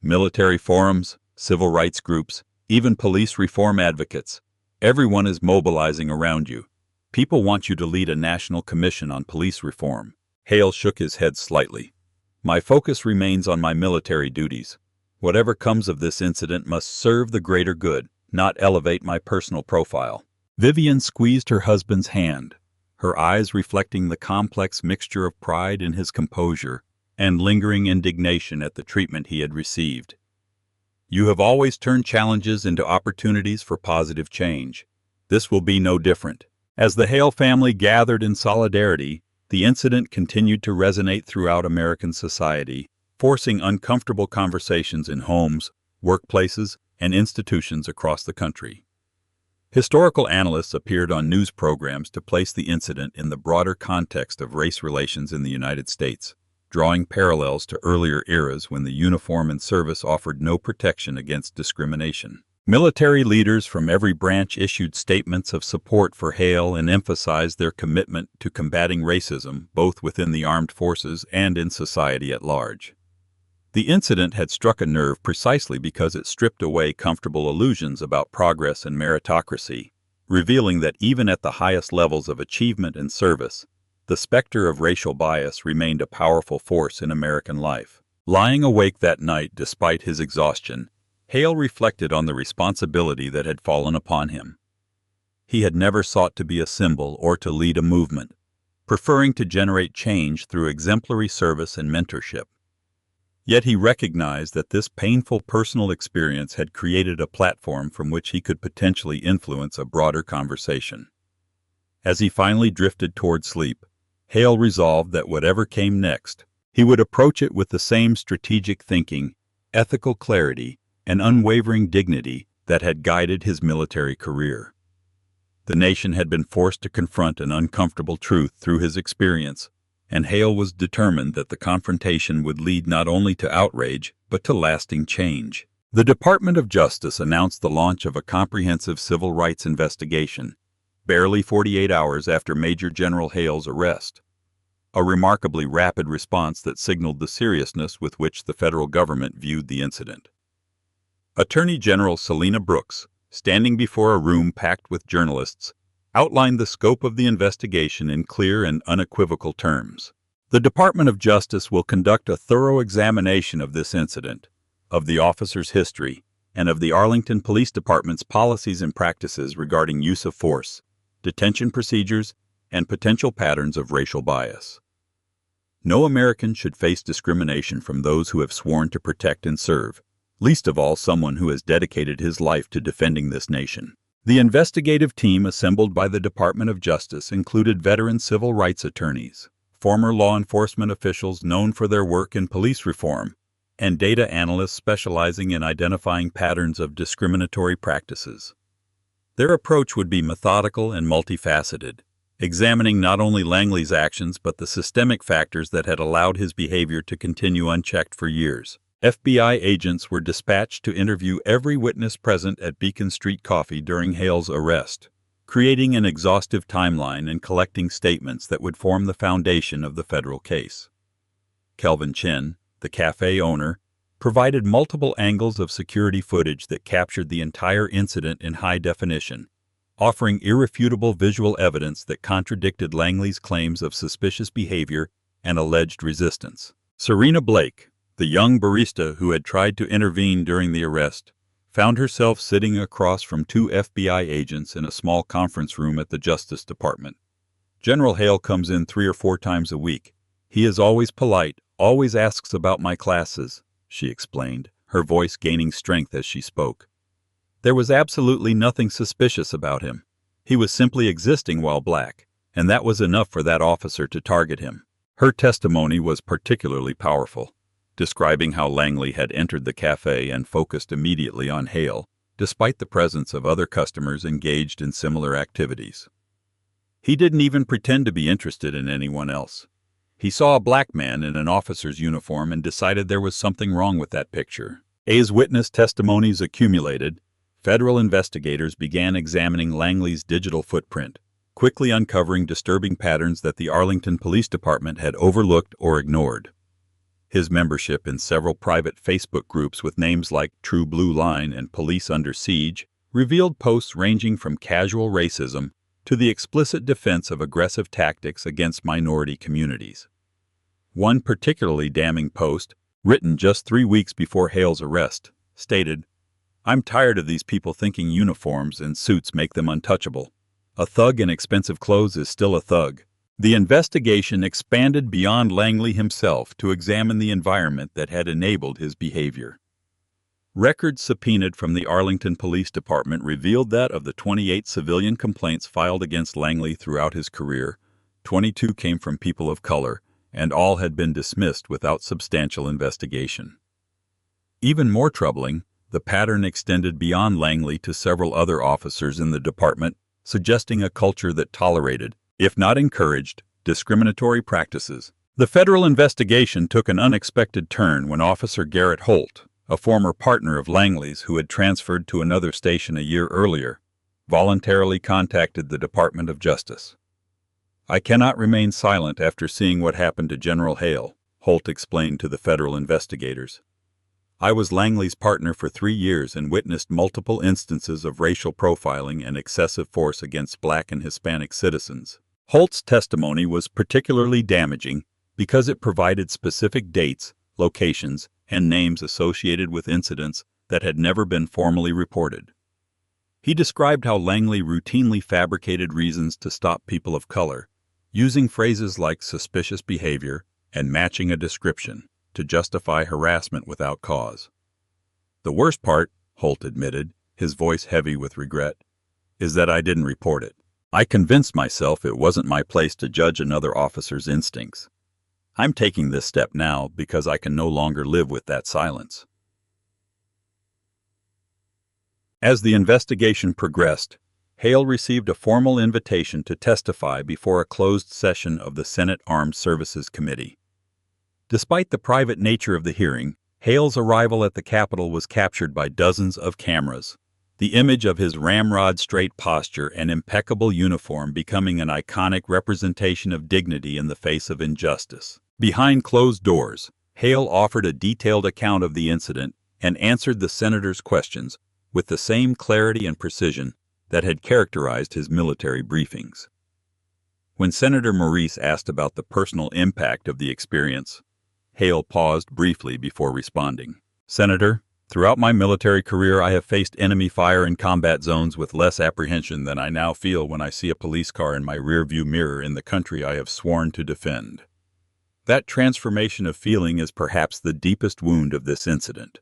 "Military forums, civil rights groups, even police reform advocates. Everyone is mobilizing around you. People want you to lead a national commission on police reform." Hale shook his head slightly. "My focus remains on my military duties. Whatever comes of this incident must serve the greater good, not elevate my personal profile." Vivian squeezed her husband's hand, her eyes reflecting the complex mixture of pride in his composure and lingering indignation at the treatment he had received. "You have always turned challenges into opportunities for positive change. This will be no different." As the Hale family gathered in solidarity, the incident continued to resonate throughout American society, forcing uncomfortable conversations in homes, workplaces, and institutions across the country. Historical analysts appeared on news programs to place the incident in the broader context of race relations in the United States, drawing parallels to earlier eras when the uniform and service offered no protection against discrimination. Military leaders from every branch issued statements of support for Hale and emphasized their commitment to combating racism both within the armed forces and in society at large. The incident had struck a nerve precisely because it stripped away comfortable illusions about progress and meritocracy, revealing that even at the highest levels of achievement and service, the specter of racial bias remained a powerful force in American life. Lying awake that night despite his exhaustion, Hale reflected on the responsibility that had fallen upon him. He had never sought to be a symbol or to lead a movement, preferring to generate change through exemplary service and mentorship. Yet he recognized that this painful personal experience had created a platform from which he could potentially influence a broader conversation. As he finally drifted toward sleep, Hale resolved that whatever came next, he would approach it with the same strategic thinking, ethical clarity, and unwavering dignity that had guided his military career. The nation had been forced to confront an uncomfortable truth through his experience, and Hale was determined that the confrontation would lead not only to outrage, but to lasting change. The Department of Justice announced the launch of a comprehensive civil rights investigation, barely 48 hours after Major General Hale's arrest, a remarkably rapid response that signaled the seriousness with which the federal government viewed the incident. Attorney General Selina Brooks, standing before a room packed with journalists, outlined the scope of the investigation in clear and unequivocal terms. The Department of Justice will conduct a thorough examination of this incident, of the officer's history, and of the Arlington Police Department's policies and practices regarding use of force, detention procedures, and potential patterns of racial bias. No American should face discrimination from those who have sworn to protect and serve, least of all someone who has dedicated his life to defending this nation. The investigative team assembled by the Department of Justice included veteran civil rights attorneys, former law enforcement officials known for their work in police reform, and data analysts specializing in identifying patterns of discriminatory practices. Their approach would be methodical and multifaceted, examining not only Langley's actions but the systemic factors that had allowed his behavior to continue unchecked for years. FBI agents were dispatched to interview every witness present at Beacon Street Coffee during Hale's arrest, creating an exhaustive timeline and collecting statements that would form the foundation of the federal case. Kelvin Chin, the cafe owner, provided multiple angles of security footage that captured the entire incident in high definition, offering irrefutable visual evidence that contradicted Langley's claims of suspicious behavior and alleged resistance. Serena Blake, the young barista who had tried to intervene during the arrest, found herself sitting across from two FBI agents in a small conference room at the Justice Department. General Hale comes in 3 or 4 times a week. He is always polite, always asks about my classes, she explained, her voice gaining strength as she spoke. There was absolutely nothing suspicious about him. He was simply existing while black, and that was enough for that officer to target him. Her testimony was particularly powerful, describing how Langley had entered the cafe and focused immediately on Hale, despite the presence of other customers engaged in similar activities. He didn't even pretend to be interested in anyone else. He saw a black man in an officer's uniform and decided there was something wrong with that picture. As witness testimonies accumulated, federal investigators began examining Langley's digital footprint, quickly uncovering disturbing patterns that the Arlington Police Department had overlooked or ignored. His membership in several private Facebook groups with names like True Blue Line and Police Under Siege revealed posts ranging from casual racism to the explicit defense of aggressive tactics against minority communities. One particularly damning post, written just 3 weeks before Hale's arrest, stated, "I'm tired of these people thinking uniforms and suits make them untouchable. A thug in expensive clothes is still a thug." The investigation expanded beyond Langley himself to examine the environment that had enabled his behavior. Records subpoenaed from the Arlington Police Department revealed that of the 28 civilian complaints filed against Langley throughout his career, 22 came from people of color, and all had been dismissed without substantial investigation. Even more troubling, the pattern extended beyond Langley to several other officers in the department, suggesting a culture that tolerated, if not encouraged, discriminatory practices. The federal investigation took an unexpected turn when Officer Garrett Holt, a former partner of Langley's who had transferred to another station a year earlier, voluntarily contacted the Department of Justice. "I cannot remain silent after seeing what happened to General Hale," Holt explained to the federal investigators. "I was Langley's partner for 3 years and witnessed multiple instances of racial profiling and excessive force against black and Hispanic citizens." Holt's testimony was particularly damaging because it provided specific dates, locations, and names associated with incidents that had never been formally reported. He described how Langley routinely fabricated reasons to stop people of color, using phrases like suspicious behavior and matching a description to justify harassment without cause. "The worst part," Holt admitted, his voice heavy with regret, "is that I didn't report it. I convinced myself it wasn't my place to judge another officer's instincts. I'm taking this step now because I can no longer live with that silence." As the investigation progressed, Hale received a formal invitation to testify before a closed session of the Senate Armed Services Committee. Despite the private nature of the hearing, Hale's arrival at the Capitol was captured by dozens of cameras, the image of his ramrod-straight posture and impeccable uniform becoming an iconic representation of dignity in the face of injustice. Behind closed doors, Hale offered a detailed account of the incident and answered the senator's questions with the same clarity and precision that had characterized his military briefings. When Senator Maurice asked about the personal impact of the experience, Hale paused briefly before responding. "Senator, throughout my military career I have faced enemy fire in combat zones with less apprehension than I now feel when I see a police car in my rearview mirror in the country I have sworn to defend. That transformation of feeling is perhaps the deepest wound of this incident.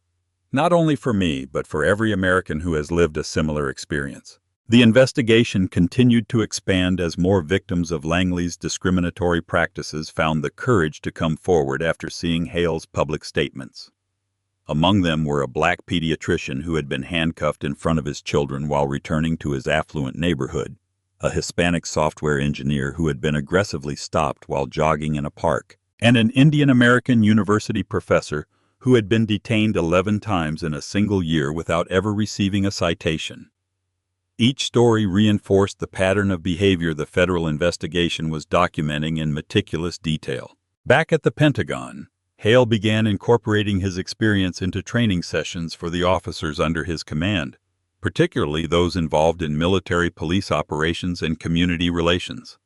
Not only for me, but for every American who has lived a similar experience. The investigation continued to expand as more victims of Langley's discriminatory practices found the courage to come forward after seeing Hale's public statements. Among them were a black pediatrician who had been handcuffed in front of his children while returning to his affluent neighborhood, a Hispanic software engineer who had been aggressively stopped while jogging in a park, and an Indian-American university professor who had been detained 11 times in a single year without ever receiving a citation. Each story reinforced the pattern of behavior the federal investigation was documenting in meticulous detail. Back at the Pentagon, Hale began incorporating his experience into training sessions for the officers under his command, particularly those involved in military police operations and community relations.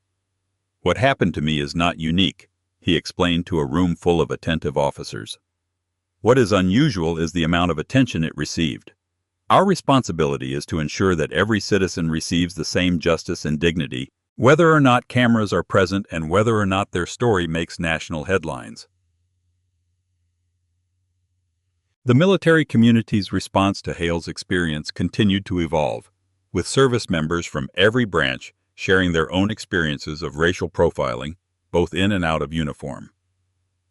"What happened to me is not unique," he explained to a room full of attentive officers. "What is unusual is the amount of attention it received. Our responsibility is to ensure that every citizen receives the same justice and dignity, whether or not cameras are present and whether or not their story makes national headlines." The military community's response to Hale's experience continued to evolve, with service members from every branch sharing their own experiences of racial profiling, both in and out of uniform.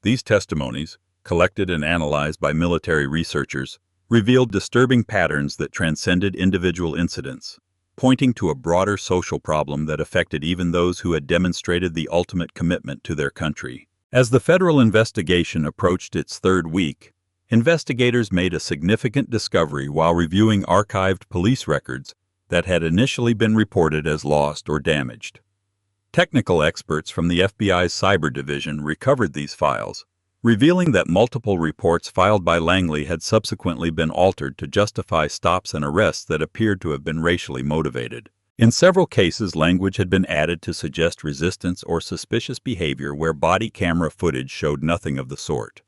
These testimonies, collected and analyzed by military researchers, revealed disturbing patterns that transcended individual incidents, pointing to a broader social problem that affected even those who had demonstrated the ultimate commitment to their country. As the federal investigation approached its third week, investigators made a significant discovery while reviewing archived police records that had initially been reported as lost or damaged. Technical experts from the FBI's Cyber Division recovered these files, revealing that multiple reports filed by Langley had subsequently been altered to justify stops and arrests that appeared to have been racially motivated. In several cases, language had been added to suggest resistance or suspicious behavior where body camera footage showed nothing of the sort.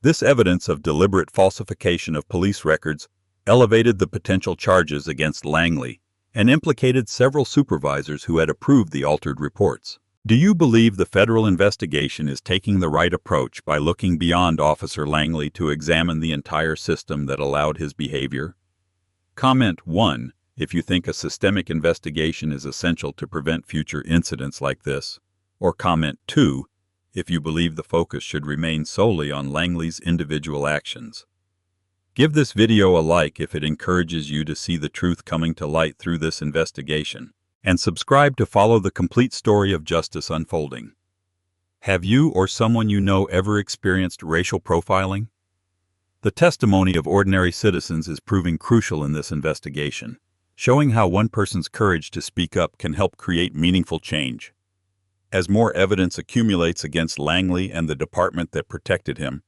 This evidence of deliberate falsification of police records elevated the potential charges against Langley and implicated several supervisors who had approved the altered reports. Do you believe the federal investigation is taking the right approach by looking beyond Officer Langley to examine the entire system that allowed his behavior? Comment 1 if you think a systemic investigation is essential to prevent future incidents like this, or comment 2 if you believe the focus should remain solely on Langley's individual actions. Give this video a like if it encourages you to see the truth coming to light through this investigation, and subscribe to follow the complete story of justice unfolding. Have you or someone you know ever experienced racial profiling? The testimony of ordinary citizens is proving crucial in this investigation, showing how one person's courage to speak up can help create meaningful change. As more evidence accumulates against Langley and the department that protected him,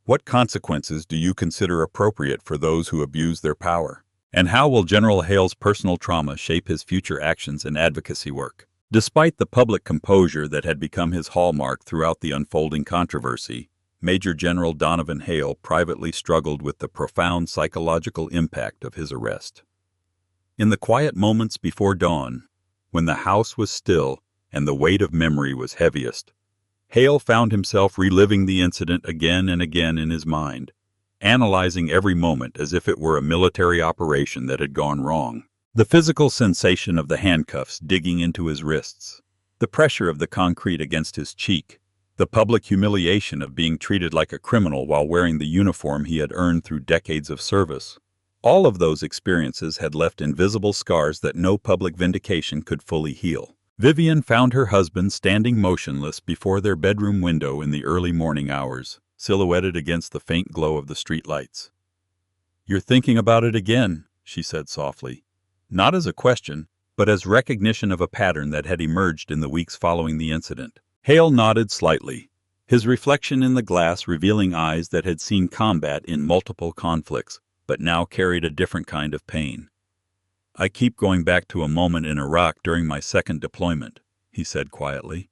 what consequences do you consider appropriate for those who abuse their power? And how will General Hale's personal trauma shape his future actions and advocacy work? Despite the public composure that had become his hallmark throughout the unfolding controversy, Major General Donovan Hale privately struggled with the profound psychological impact of his arrest. In the quiet moments before dawn, when the house was still and the weight of memory was heaviest, Hale found himself reliving the incident again and again in his mind, analyzing every moment as if it were a military operation that had gone wrong. The physical sensation of the handcuffs digging into his wrists, the pressure of the concrete against his cheek, the public humiliation of being treated like a criminal while wearing the uniform he had earned through decades of service. All of those experiences had left invisible scars that no public vindication could fully heal. Vivian found her husband standing motionless before their bedroom window in the early morning hours, silhouetted against the faint glow of the streetlights. "You're thinking about it again," she said softly, not as a question, but as recognition of a pattern that had emerged in the weeks following the incident. Hale nodded slightly, his reflection in the glass revealing eyes that had seen combat in multiple conflicts, but now carried a different kind of pain. "I keep going back to a moment in Iraq during my second deployment," he said quietly.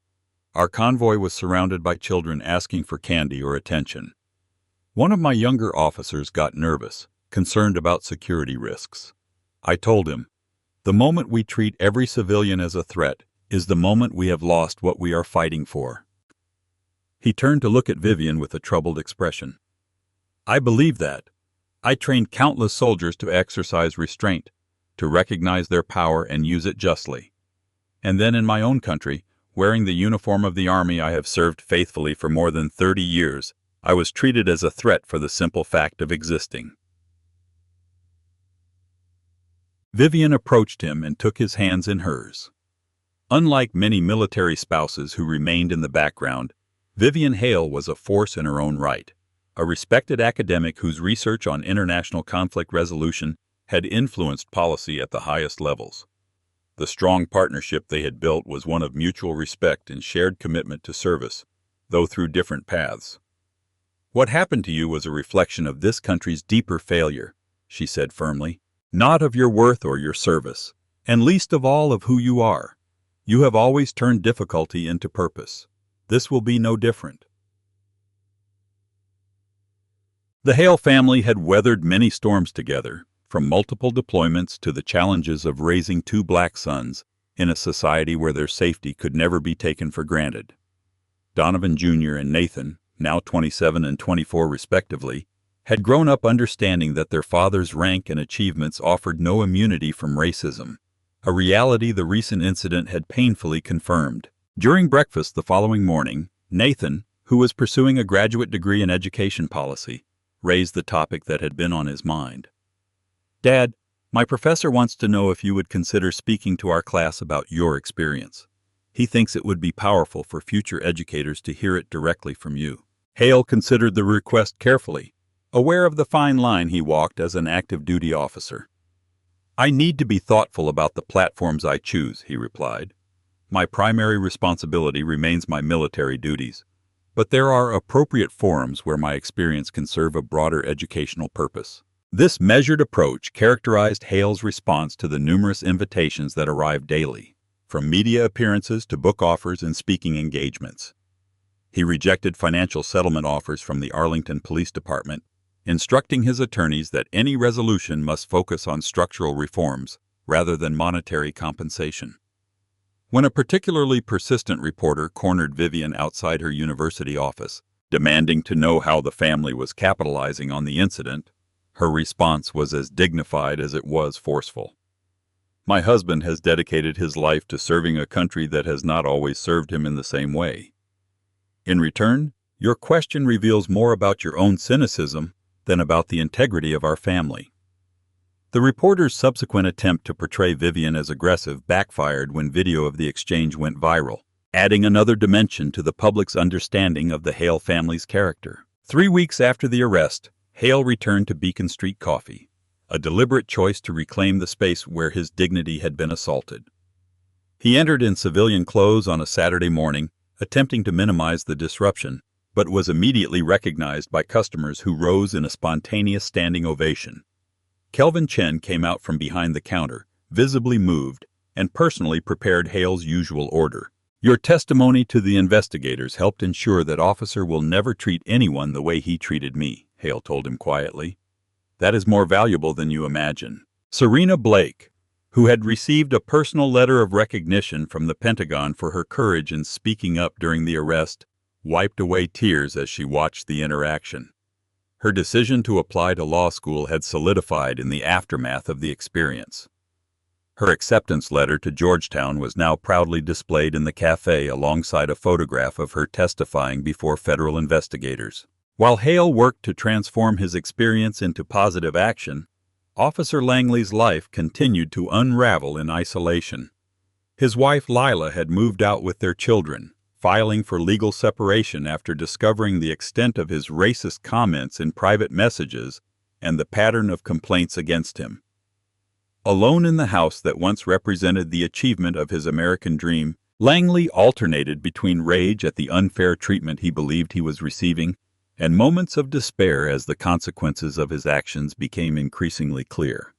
"Our convoy was surrounded by children asking for candy or attention. One of my younger officers got nervous, concerned about security risks. I told him, 'The moment we treat every civilian as a threat is the moment we have lost what we are fighting for.'" He turned to look at Vivian with a troubled expression. "I believe that. I trained countless soldiers to exercise restraint, to recognize their power and use it justly. And then in my own country, wearing the uniform of the army I have served faithfully for more than 30 years, I was treated as a threat for the simple fact of existing. Vivian approached him and took his hands in hers. Unlike many military spouses who remained in the background, Vivian Hale was a force in her own right, a respected academic whose research on international conflict resolution had influenced policy at the highest levels. The strong partnership they had built was one of mutual respect and shared commitment to service, though through different paths. "What happened to you was a reflection of this country's deeper failure," she said firmly, "not of your worth or your service, and least of all of who you are. You have always turned difficulty into purpose. This will be no different." The Hale family had weathered many storms together, from multiple deployments to the challenges of raising two black sons in a society where their safety could never be taken for granted. Donovan Jr. and Nathan, now 27 and 24 respectively, had grown up understanding that their father's rank and achievements offered no immunity from racism, a reality the recent incident had painfully confirmed. During breakfast the following morning, Nathan, who was pursuing a graduate degree in education policy, raised the topic that had been on his mind. "Dad, my professor wants to know if you would consider speaking to our class about your experience. He thinks it would be powerful for future educators to hear it directly from you." Hale considered the request carefully, aware of the fine line he walked as an active duty officer. "I need to be thoughtful about the platforms I choose," he replied. "My primary responsibility remains my military duties, but there are appropriate forums where my experience can serve a broader educational purpose." This measured approach characterized Hale's response to the numerous invitations that arrived daily, from media appearances to book offers and speaking engagements. He rejected financial settlement offers from the Arlington Police Department, instructing his attorneys that any resolution must focus on structural reforms rather than monetary compensation. When a particularly persistent reporter cornered Vivian outside her university office, demanding to know how the family was capitalizing on the incident, her response was as dignified as it was forceful. "My husband has dedicated his life to serving a country that has not always served him in the same way. In return, your question reveals more about your own cynicism than about the integrity of our family." The reporter's subsequent attempt to portray Vivian as aggressive backfired when video of the exchange went viral, adding another dimension to the public's understanding of the Hale family's character. 3 weeks after the arrest, Hale returned to Beacon Street Coffee, a deliberate choice to reclaim the space where his dignity had been assaulted. He entered in civilian clothes on a Saturday morning, attempting to minimize the disruption, but was immediately recognized by customers who rose in a spontaneous standing ovation. Kelvin Chen came out from behind the counter, visibly moved, and personally prepared Hale's usual order. "Your testimony to the investigators helped ensure that officer will never treat anyone the way he treated me," Hale told him quietly. "That is more valuable than you imagine." Serena Blake, who had received a personal letter of recognition from the Pentagon for her courage in speaking up during the arrest, wiped away tears as she watched the interaction. Her decision to apply to law school had solidified in the aftermath of the experience. Her acceptance letter to Georgetown was now proudly displayed in the cafe alongside a photograph of her testifying before federal investigators. While Hale worked to transform his experience into positive action, Officer Langley's life continued to unravel in isolation. His wife Lila had moved out with their children, filing for legal separation after discovering the extent of his racist comments in private messages and the pattern of complaints against him. Alone in the house that once represented the achievement of his American dream, Langley alternated between rage at the unfair treatment he believed he was receiving and moments of despair as the consequences of his actions became increasingly clear.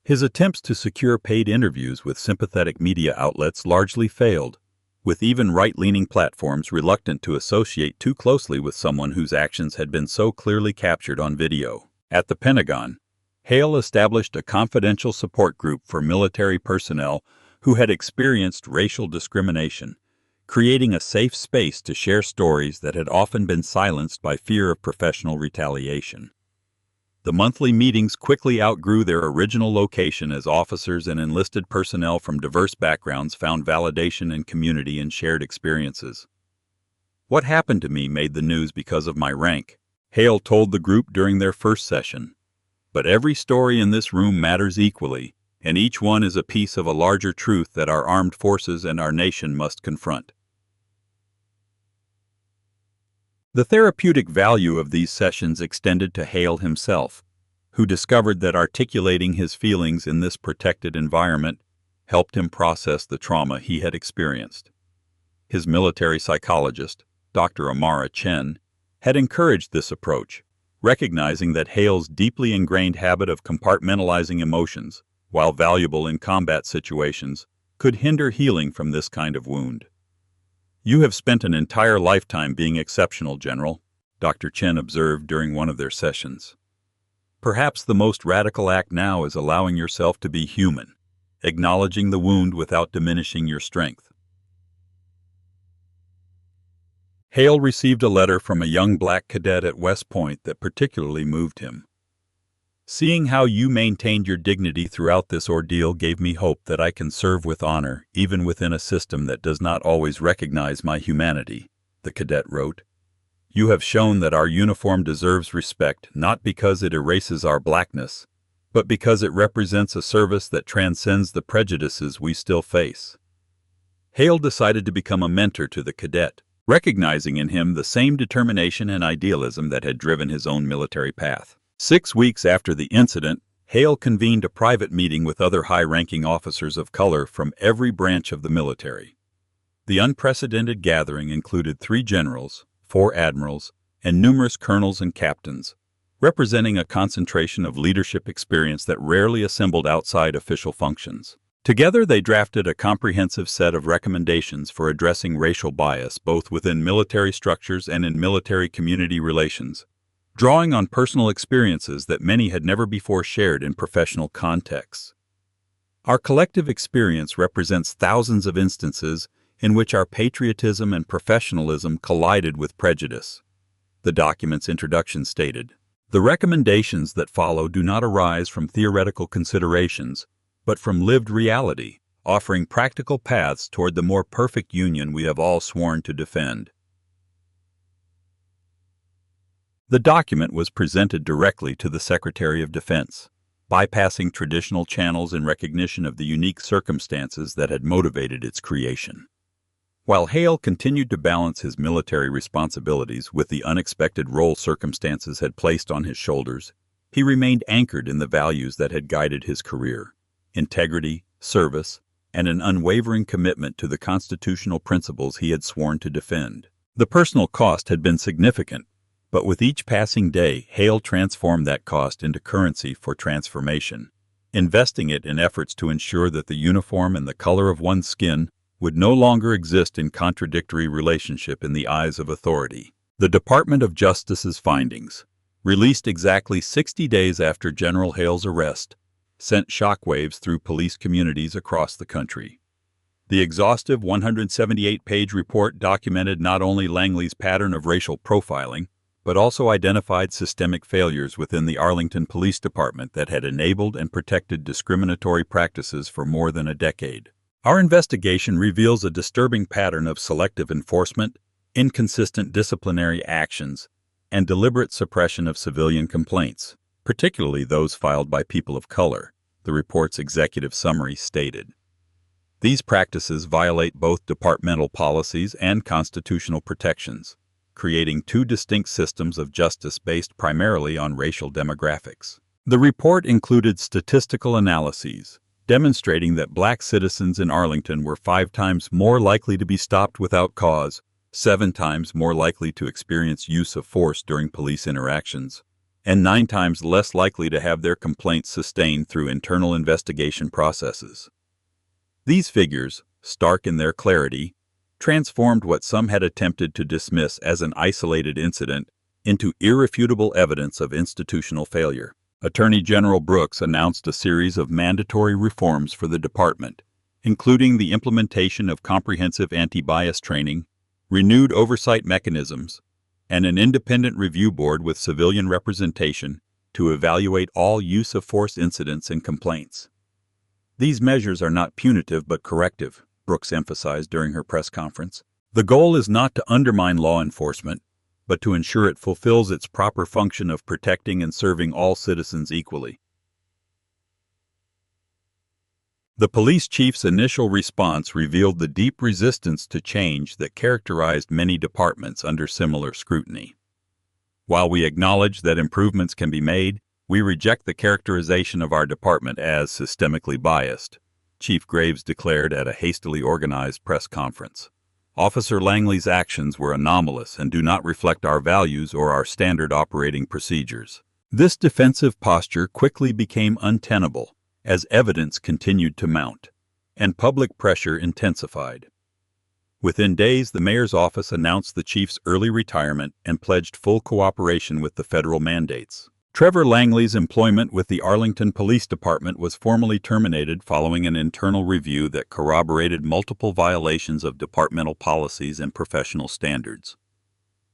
His attempts to secure paid interviews with sympathetic media outlets largely failed, with even right-leaning platforms reluctant to associate too closely with someone whose actions had been so clearly captured on video. At the Pentagon, Hale established a confidential support group for military personnel who had experienced racial discrimination, creating a safe space to share stories that had often been silenced by fear of professional retaliation. The monthly meetings quickly outgrew their original location as officers and enlisted personnel from diverse backgrounds found validation and community in shared experiences. "What happened to me made the news because of my rank," Hale told the group during their first session. "But every story in this room matters equally, and each one is a piece of a larger truth that our armed forces and our nation must confront." The therapeutic value of these sessions extended to Hale himself, who discovered that articulating his feelings in this protected environment helped him process the trauma he had experienced. His military psychologist, Dr. Amara Chen, had encouraged this approach, recognizing that Hale's deeply ingrained habit of compartmentalizing emotions, while valuable in combat situations, could hinder healing from this kind of wound. "You have spent an entire lifetime being exceptional, General," Dr. Chen observed during one of their sessions. "Perhaps the most radical act now is allowing yourself to be human, acknowledging the wound without diminishing your strength." Hale received a letter from a young black cadet at West Point that particularly moved him. "Seeing how you maintained your dignity throughout this ordeal gave me hope that I can serve with honor even within a system that does not always recognize my humanity," the cadet wrote. "You have shown that our uniform deserves respect not because it erases our blackness, but because it represents a service that transcends the prejudices we still face." Hale decided to become a mentor to the cadet, recognizing in him the same determination and idealism that had driven his own military path. 6 weeks after the incident, Hale convened a private meeting with other high-ranking officers of color from every branch of the military. The unprecedented gathering included 3 generals, 4 admirals, and numerous colonels and captains, representing a concentration of leadership experience that rarely assembled outside official functions. Together they drafted a comprehensive set of recommendations for addressing racial bias both within military structures and in military community relations, drawing on personal experiences that many had never before shared in professional contexts. "Our collective experience represents thousands of instances in which our patriotism and professionalism collided with prejudice," the document's introduction stated. "The recommendations that follow do not arise from theoretical considerations, but from lived reality, offering practical paths toward the more perfect union we have all sworn to defend." The document was presented directly to the Secretary of Defense, bypassing traditional channels in recognition of the unique circumstances that had motivated its creation. While Hale continued to balance his military responsibilities with the unexpected role circumstances had placed on his shoulders, he remained anchored in the values that had guided his career: integrity, service, and an unwavering commitment to the constitutional principles he had sworn to defend. The personal cost had been significant, but with each passing day, Hale transformed that cost into currency for transformation, investing it in efforts to ensure that the uniform and the color of one's skin would no longer exist in contradictory relationship in the eyes of authority. The Department of Justice's findings, released exactly 60 days after General Hale's arrest, sent shockwaves through police communities across the country. The exhaustive 178-page report documented not only Langley's pattern of racial profiling, but also identified systemic failures within the Arlington Police Department that had enabled and protected discriminatory practices for more than a decade. "Our investigation reveals a disturbing pattern of selective enforcement, inconsistent disciplinary actions, and deliberate suppression of civilian complaints, particularly those filed by people of color," the report's executive summary stated. "These practices violate both departmental policies and constitutional protections, creating 2 distinct systems of justice based primarily on racial demographics." The report included statistical analyses, demonstrating that black citizens in Arlington were 5 times more likely to be stopped without cause, 7 times more likely to experience use of force during police interactions, and 9 times less likely to have their complaints sustained through internal investigation processes. These figures, stark in their clarity, transformed what some had attempted to dismiss as an isolated incident into irrefutable evidence of institutional failure. Attorney General Brooks announced a series of mandatory reforms for the department, including the implementation of comprehensive anti-bias training, renewed oversight mechanisms, and an independent review board with civilian representation to evaluate all use-of-force incidents and complaints. These measures are not punitive but corrective, Brooks emphasized during her press conference. The goal is not to undermine law enforcement, but to ensure it fulfills its proper function of protecting and serving all citizens equally. The police chief's initial response revealed the deep resistance to change that characterized many departments under similar scrutiny. While we acknowledge that improvements can be made, we reject the characterization of our department as systemically biased, Chief Graves declared at a hastily organized press conference. Officer Langley's actions were anomalous and do not reflect our values or our standard operating procedures. This defensive posture quickly became untenable as evidence continued to mount, and public pressure intensified. Within days, the mayor's office announced the chief's early retirement and pledged full cooperation with the federal mandates. Trevor Langley's employment with the Arlington Police Department was formally terminated following an internal review that corroborated multiple violations of departmental policies and professional standards.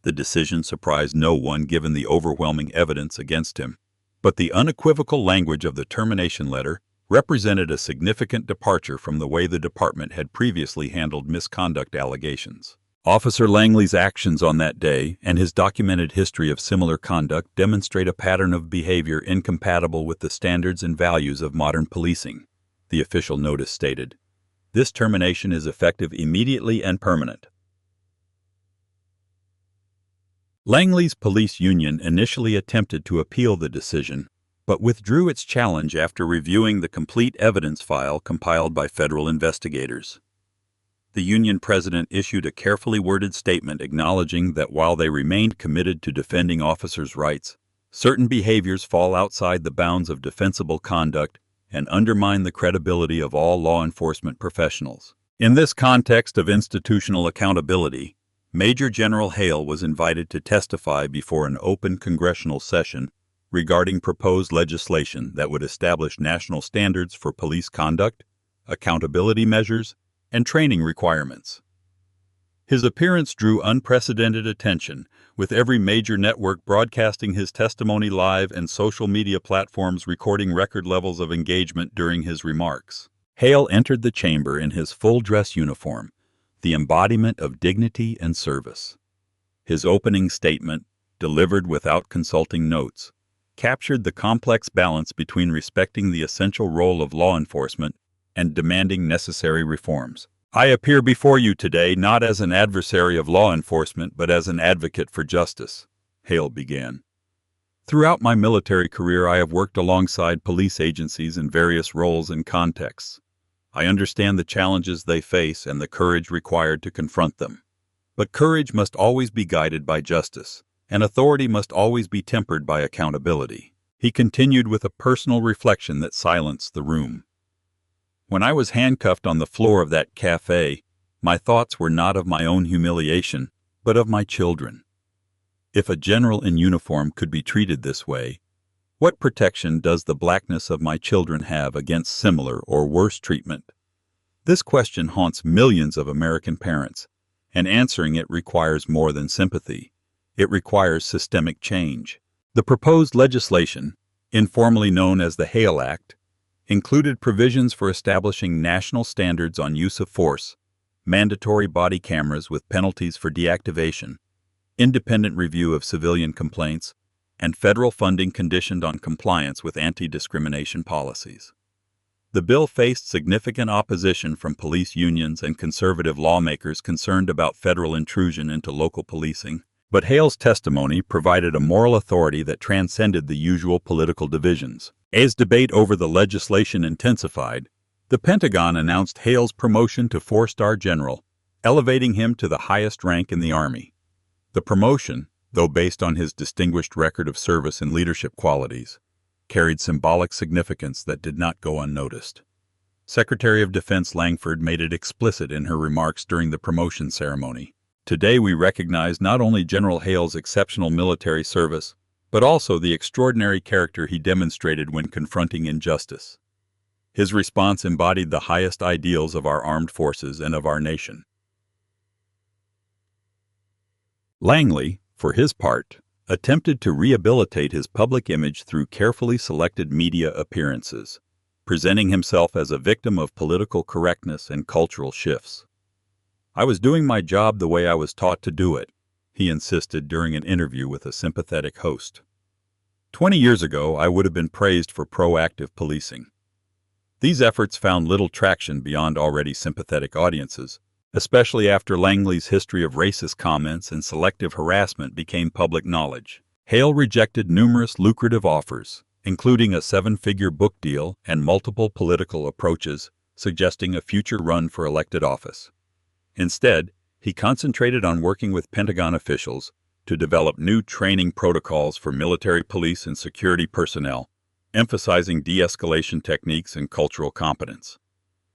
The decision surprised no one given the overwhelming evidence against him, but the unequivocal language of the termination letter represented a significant departure from the way the department had previously handled misconduct allegations. Officer Langley's actions on that day and his documented history of similar conduct demonstrate a pattern of behavior incompatible with the standards and values of modern policing, the official notice stated. This termination is effective immediately and permanent. Langley's police union initially attempted to appeal the decision, but withdrew its challenge after reviewing the complete evidence file compiled by federal investigators. The union president issued a carefully worded statement acknowledging that while they remained committed to defending officers' rights, certain behaviors fall outside the bounds of defensible conduct and undermine the credibility of all law enforcement professionals. In this context of institutional accountability, Major General Hale was invited to testify before an open congressional session regarding proposed legislation that would establish national standards for police conduct, accountability measures, and training requirements. His appearance drew unprecedented attention, with every major network broadcasting his testimony live and social media platforms recording record levels of engagement during his remarks. Hale entered the chamber in his full-dress uniform, the embodiment of dignity and service. His opening statement, delivered without consulting notes, captured the complex balance between respecting the essential role of law enforcement and demanding necessary reforms. I appear before you today not as an adversary of law enforcement but as an advocate for justice, Hale began. Throughout my military career, I have worked alongside police agencies in various roles and contexts. I understand the challenges they face and the courage required to confront them. But courage must always be guided by justice, and authority must always be tempered by accountability. He continued with a personal reflection that silenced the room. When I was handcuffed on the floor of that cafe, my thoughts were not of my own humiliation, but of my children. If a general in uniform could be treated this way, what protection does the blackness of my children have against similar or worse treatment? This question haunts millions of American parents, and answering it requires more than sympathy. It requires systemic change. The proposed legislation, informally known as the Hale Act, included provisions for establishing national standards on use of force, mandatory body cameras with penalties for deactivation, independent review of civilian complaints, and federal funding conditioned on compliance with anti-discrimination policies. The bill faced significant opposition from police unions and conservative lawmakers concerned about federal intrusion into local policing, but Hale's testimony provided a moral authority that transcended the usual political divisions. As debate over the legislation intensified, the Pentagon announced Hale's promotion to four-star general, elevating him to the highest rank in the Army. The promotion, though based on his distinguished record of service and leadership qualities, carried symbolic significance that did not go unnoticed. Secretary of Defense Langford made it explicit in her remarks during the promotion ceremony. Today we recognize not only General Hale's exceptional military service, but also the extraordinary character he demonstrated when confronting injustice. His response embodied the highest ideals of our armed forces and of our nation. Langley, for his part, attempted to rehabilitate his public image through carefully selected media appearances, presenting himself as a victim of political correctness and cultural shifts. "I was doing my job the way I was taught to do it," he insisted during an interview with a sympathetic host. 20 years ago, I would have been praised for proactive policing. These efforts found little traction beyond already sympathetic audiences, especially after Langley's history of racist comments and selective harassment became public knowledge. Hale rejected numerous lucrative offers, including a 7-figure book deal and multiple political approaches, suggesting a future run for elected office. Instead, he concentrated on working with Pentagon officials to develop new training protocols for military police and security personnel, emphasizing de-escalation techniques and cultural competence.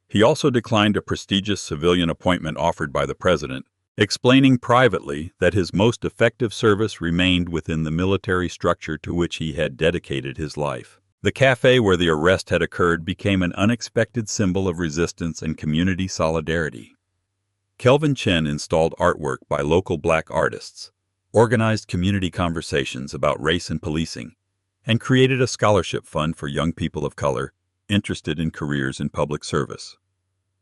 He also declined a prestigious civilian appointment offered by the president, explaining privately that his most effective service remained within the military structure to which he had dedicated his life. The cafe where the arrest had occurred became an unexpected symbol of resistance and community solidarity. Kelvin Chen installed artwork by local black artists, organized community conversations about race and policing, and created a scholarship fund for young people of color interested in careers in public service.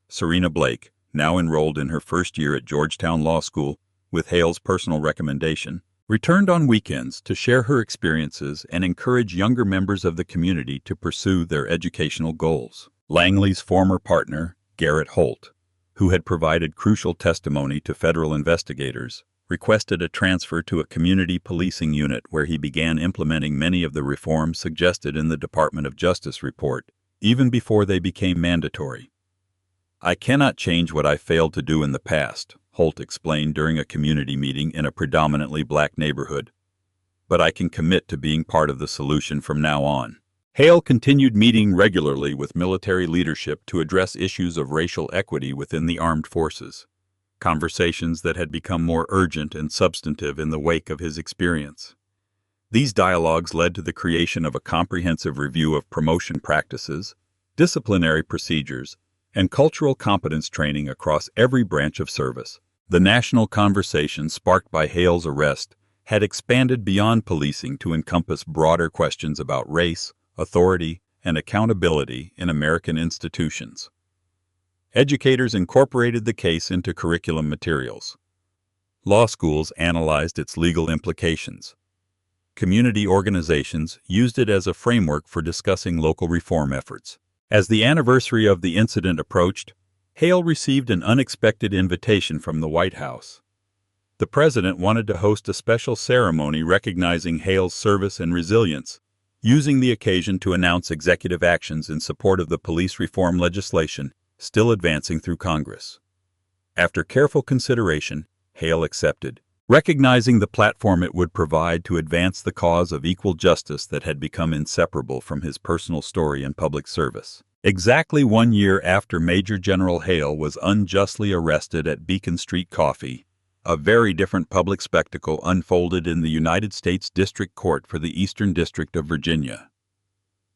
Serena Blake, now enrolled in her first year at Georgetown Law School with Hale's personal recommendation, returned on weekends to share her experiences and encourage younger members of the community to pursue their educational goals. Langley's former partner, Garrett Holt, who had provided crucial testimony to federal investigators, requested a transfer to a community policing unit where he began implementing many of the reforms suggested in the Department of Justice report, even before they became mandatory. "I cannot change what I failed to do in the past," Holt explained during a community meeting in a predominantly black neighborhood, "but I can commit to being part of the solution from now on." Hale continued meeting regularly with military leadership to address issues of racial equity within the armed forces, conversations that had become more urgent and substantive in the wake of his experience. These dialogues led to the creation of a comprehensive review of promotion practices, disciplinary procedures, and cultural competence training across every branch of service. The national conversation sparked by Hale's arrest had expanded beyond policing to encompass broader questions about race, authority, and accountability in American institutions. Educators incorporated the case into curriculum materials. Law schools analyzed its legal implications. Community organizations used it as a framework for discussing local reform efforts. As the anniversary of the incident approached, Hale received an unexpected invitation from the White House. The president wanted to host a special ceremony recognizing Hale's service and resilience, using the occasion to announce executive actions in support of the police reform legislation still advancing through Congress. After careful consideration, Hale accepted, recognizing the platform it would provide to advance the cause of equal justice that had become inseparable from his personal story and public service. Exactly 1 year after Major General Hale was unjustly arrested at Beacon Street Coffee, a very different public spectacle unfolded in the United States District Court for the Eastern District of Virginia.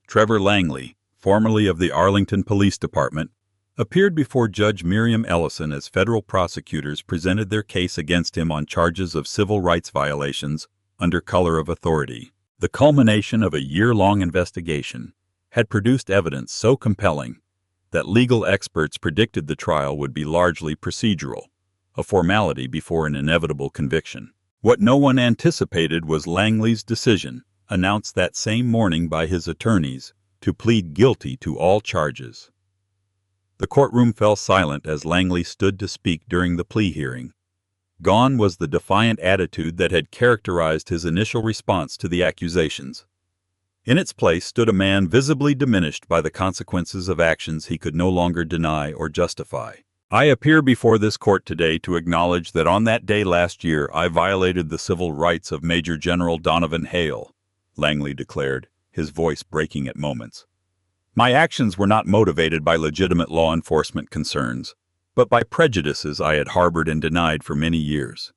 Trevor Langley, formerly of the Arlington Police Department, appeared before Judge Miriam Ellison as federal prosecutors presented their case against him on charges of civil rights violations under color of authority. The culmination of a year-long investigation had produced evidence so compelling that legal experts predicted the trial would be largely procedural, a formality before an inevitable conviction. What no one anticipated was Langley's decision, announced that same morning by his attorneys, to plead guilty to all charges. The courtroom fell silent as Langley stood to speak during the plea hearing. Gone was the defiant attitude that had characterized his initial response to the accusations. In its place stood a man visibly diminished by the consequences of actions he could no longer deny or justify. "I appear before this court today to acknowledge that on that day last year I violated the civil rights of Major General Donovan Hale," Langley declared, his voice breaking at moments. "My actions were not motivated by legitimate law enforcement concerns, but by prejudices I had harbored and denied for many years.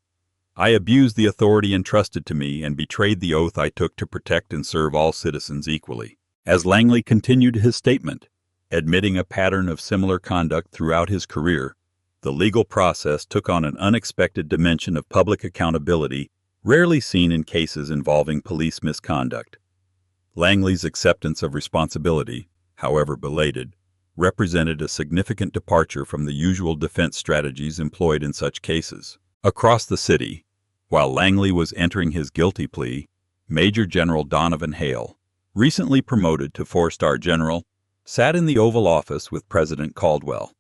I abused the authority entrusted to me and betrayed the oath I took to protect and serve all citizens equally." As Langley continued his statement, admitting a pattern of similar conduct throughout his career, the legal process took on an unexpected dimension of public accountability rarely seen in cases involving police misconduct. Langley's acceptance of responsibility, however belated, represented a significant departure from the usual defense strategies employed in such cases. Across the city, while Langley was entering his guilty plea, Major General Donovan Hale, recently promoted to four-star general, sat in the Oval Office with President Caldwell.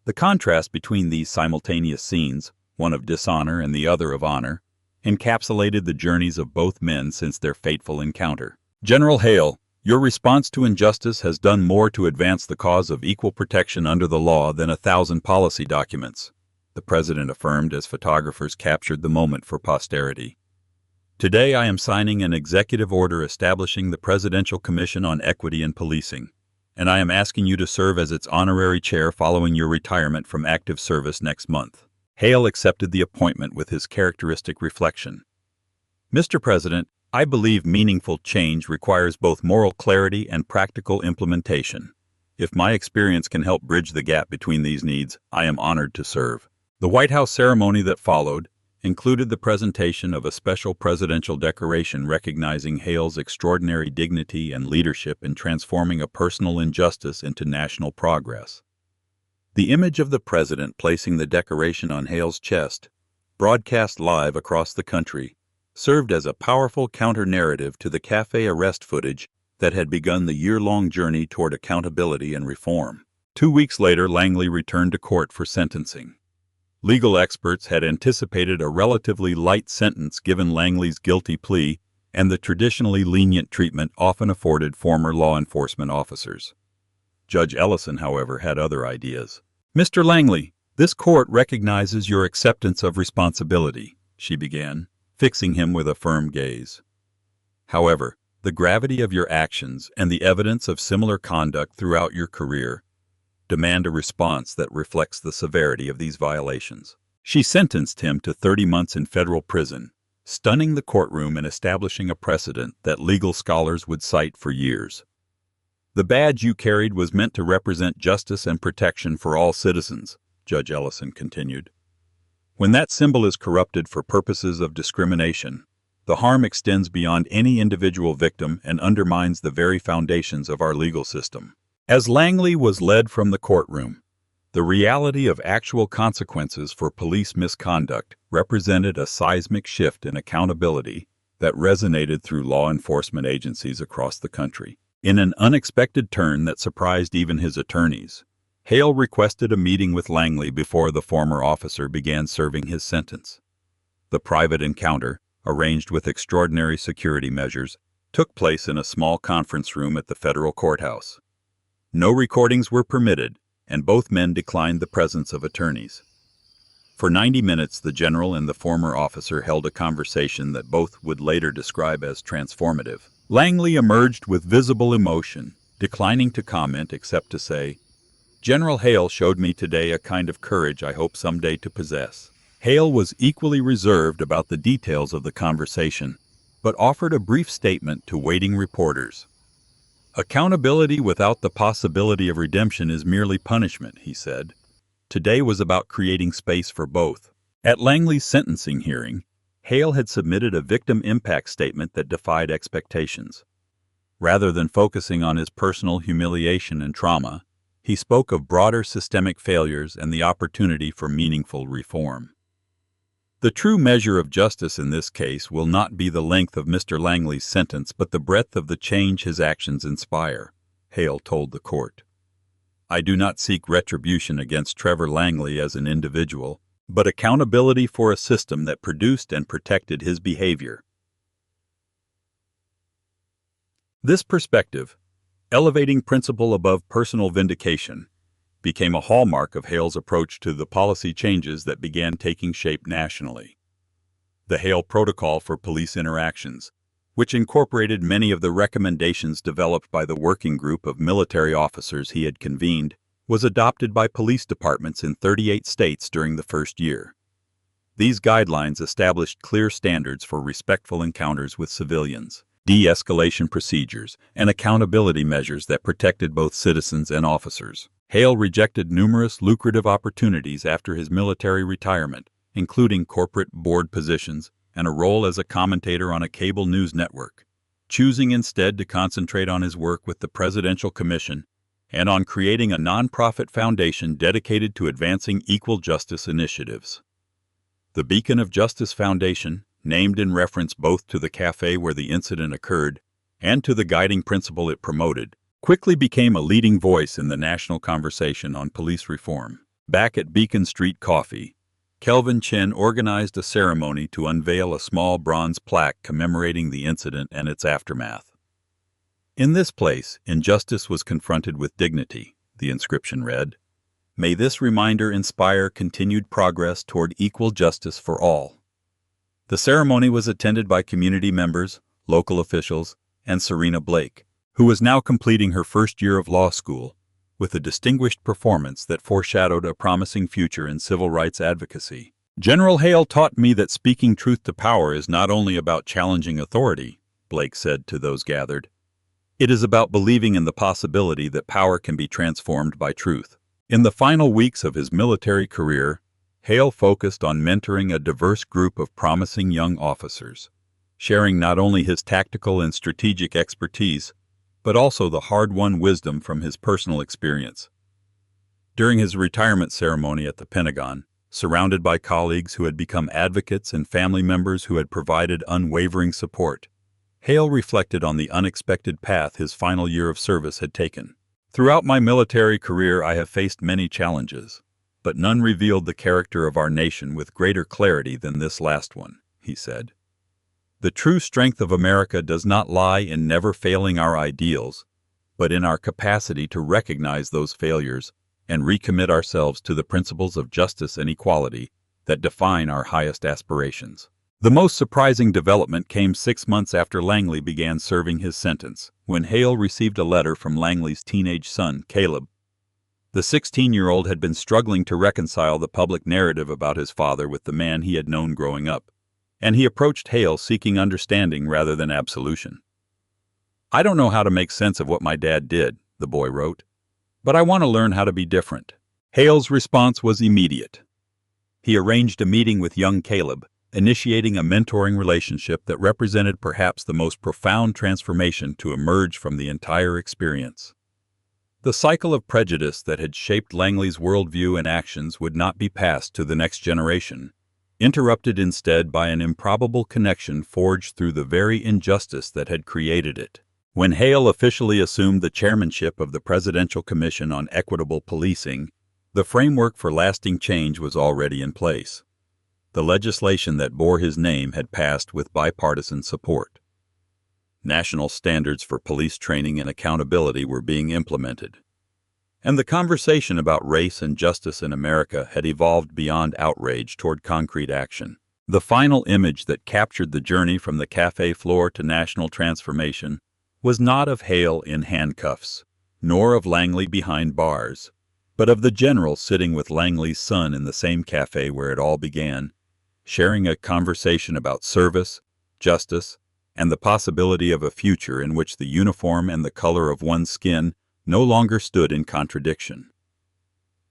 The contrast between these simultaneous scenes, one of dishonor and the other of honor, encapsulated the journeys of both men since their fateful encounter. General Hale, your response to injustice has done more to advance the cause of equal protection under the law than 1,000 policy documents, the President affirmed as photographers captured the moment for posterity. Today I am signing an executive order establishing the Presidential Commission on Equity in Policing, and I am asking you to serve as its honorary chair following your retirement from active service next month. Hale accepted the appointment with his characteristic reflection. Mr. President, I believe meaningful change requires both moral clarity and practical implementation. If my experience can help bridge the gap between these needs, I am honored to serve. The White House ceremony that followed included the presentation of a special presidential decoration recognizing Hale's extraordinary dignity and leadership in transforming a personal injustice into national progress. The image of the president placing the decoration on Hale's chest, broadcast live across the country, served as a powerful counter-narrative to the cafe arrest footage that had begun the year-long journey toward accountability and reform. 2 weeks later, Langley returned to court for sentencing. Legal experts had anticipated a relatively light sentence given Langley's guilty plea and the traditionally lenient treatment often afforded former law enforcement officers. Judge Ellison, however, had other ideas. Mr. Langley, this court recognizes your acceptance of responsibility, she began, fixing him with a firm gaze. However, the gravity of your actions and the evidence of similar conduct throughout your career demand a response that reflects the severity of these violations. She sentenced him to 30 months in federal prison, stunning the courtroom and establishing a precedent that legal scholars would cite for years. The badge you carried was meant to represent justice and protection for all citizens, Judge Ellison continued. When that symbol is corrupted for purposes of discrimination, the harm extends beyond any individual victim and undermines the very foundations of our legal system. As Langley was led from the courtroom, the reality of actual consequences for police misconduct represented a seismic shift in accountability that resonated through law enforcement agencies across the country. In an unexpected turn that surprised even his attorneys, Hale requested a meeting with Langley before the former officer began serving his sentence. The private encounter, arranged with extraordinary security measures, took place in a small conference room at the federal courthouse. No recordings were permitted, and both men declined the presence of attorneys. For 90 minutes, the general and the former officer held a conversation that both would later describe as transformative. Langley emerged with visible emotion, declining to comment except to say, "General Hale showed me today a kind of courage I hope someday to possess." Hale was equally reserved about the details of the conversation, but offered a brief statement to waiting reporters. "Accountability without the possibility of redemption is merely punishment," he said. Today was about creating space for both. At Langley's sentencing hearing, Hale had submitted a victim impact statement that defied expectations. Rather than focusing on his personal humiliation and trauma, he spoke of broader systemic failures and the opportunity for meaningful reform. The true measure of justice in this case will not be the length of Mr. Langley's sentence but the breadth of the change his actions inspire, Hale told the court. "I do not seek retribution against Trevor Langley as an individual, but accountability for a system that produced and protected his behavior." This perspective, elevating principle above personal vindication, became a hallmark of Hale's approach to the policy changes that began taking shape nationally. The Hale Protocol for Police Interactions, which incorporated many of the recommendations developed by the working group of military officers he had convened, was adopted by police departments in 38 states during the first year. These guidelines established clear standards for respectful encounters with civilians, de-escalation procedures, and accountability measures that protected both citizens and officers. Hale rejected numerous lucrative opportunities after his military retirement, including corporate board positions, and a role as a commentator on a cable news network, choosing instead to concentrate on his work with the Presidential Commission and on creating a nonprofit foundation dedicated to advancing equal justice initiatives. The Beacon of Justice Foundation, named in reference both to the cafe where the incident occurred and to the guiding principle it promoted, quickly became a leading voice in the national conversation on police reform. Back at Beacon Street Coffee, Kelvin Chin organized a ceremony to unveil a small bronze plaque commemorating the incident and its aftermath. In this place, injustice was confronted with dignity, the inscription read. May this reminder inspire continued progress toward equal justice for all. The ceremony was attended by community members, local officials, and Serena Blake, who was now completing her first year of law school, with a distinguished performance that foreshadowed a promising future in civil rights advocacy. General Hale taught me that speaking truth to power is not only about challenging authority, Blake said to those gathered. It is about believing in the possibility that power can be transformed by truth. In the final weeks of his military career, Hale focused on mentoring a diverse group of promising young officers, sharing not only his tactical and strategic expertise, but also the hard-won wisdom from his personal experience. During his retirement ceremony at the Pentagon, surrounded by colleagues who had become advocates and family members who had provided unwavering support, Hale reflected on the unexpected path his final year of service had taken. Throughout my military career, I have faced many challenges, but none revealed the character of our nation with greater clarity than this last one, he said. The true strength of America does not lie in never failing our ideals, but in our capacity to recognize those failures and recommit ourselves to the principles of justice and equality that define our highest aspirations. The most surprising development came 6 months after Langley began serving his sentence, when Hale received a letter from Langley's teenage son, Caleb. The 16-year-old had been struggling to reconcile the public narrative about his father with the man he had known growing up, and he approached Hale seeking understanding rather than absolution. I don't know how to make sense of what my dad did, the boy wrote, but I want to learn how to be different. Hale's response was immediate. He arranged a meeting with young Caleb, initiating a mentoring relationship that represented perhaps the most profound transformation to emerge from the entire experience. The cycle of prejudice that had shaped Langley's worldview and actions would not be passed to the next generation, interrupted instead by an improbable connection forged through the very injustice that had created it. When Hale officially assumed the chairmanship of the Presidential Commission on Equitable Policing, the framework for lasting change was already in place. The legislation that bore his name had passed with bipartisan support. National standards for police training and accountability were being implemented. And the conversation about race and justice in America had evolved beyond outrage toward concrete action. The final image that captured the journey from the cafe floor to national transformation was not of Hale in handcuffs, nor of Langley behind bars, but of the general sitting with Langley's son in the same cafe where it all began, sharing a conversation about service, justice, and the possibility of a future in which the uniform and the color of one's skin no longer stood in contradiction.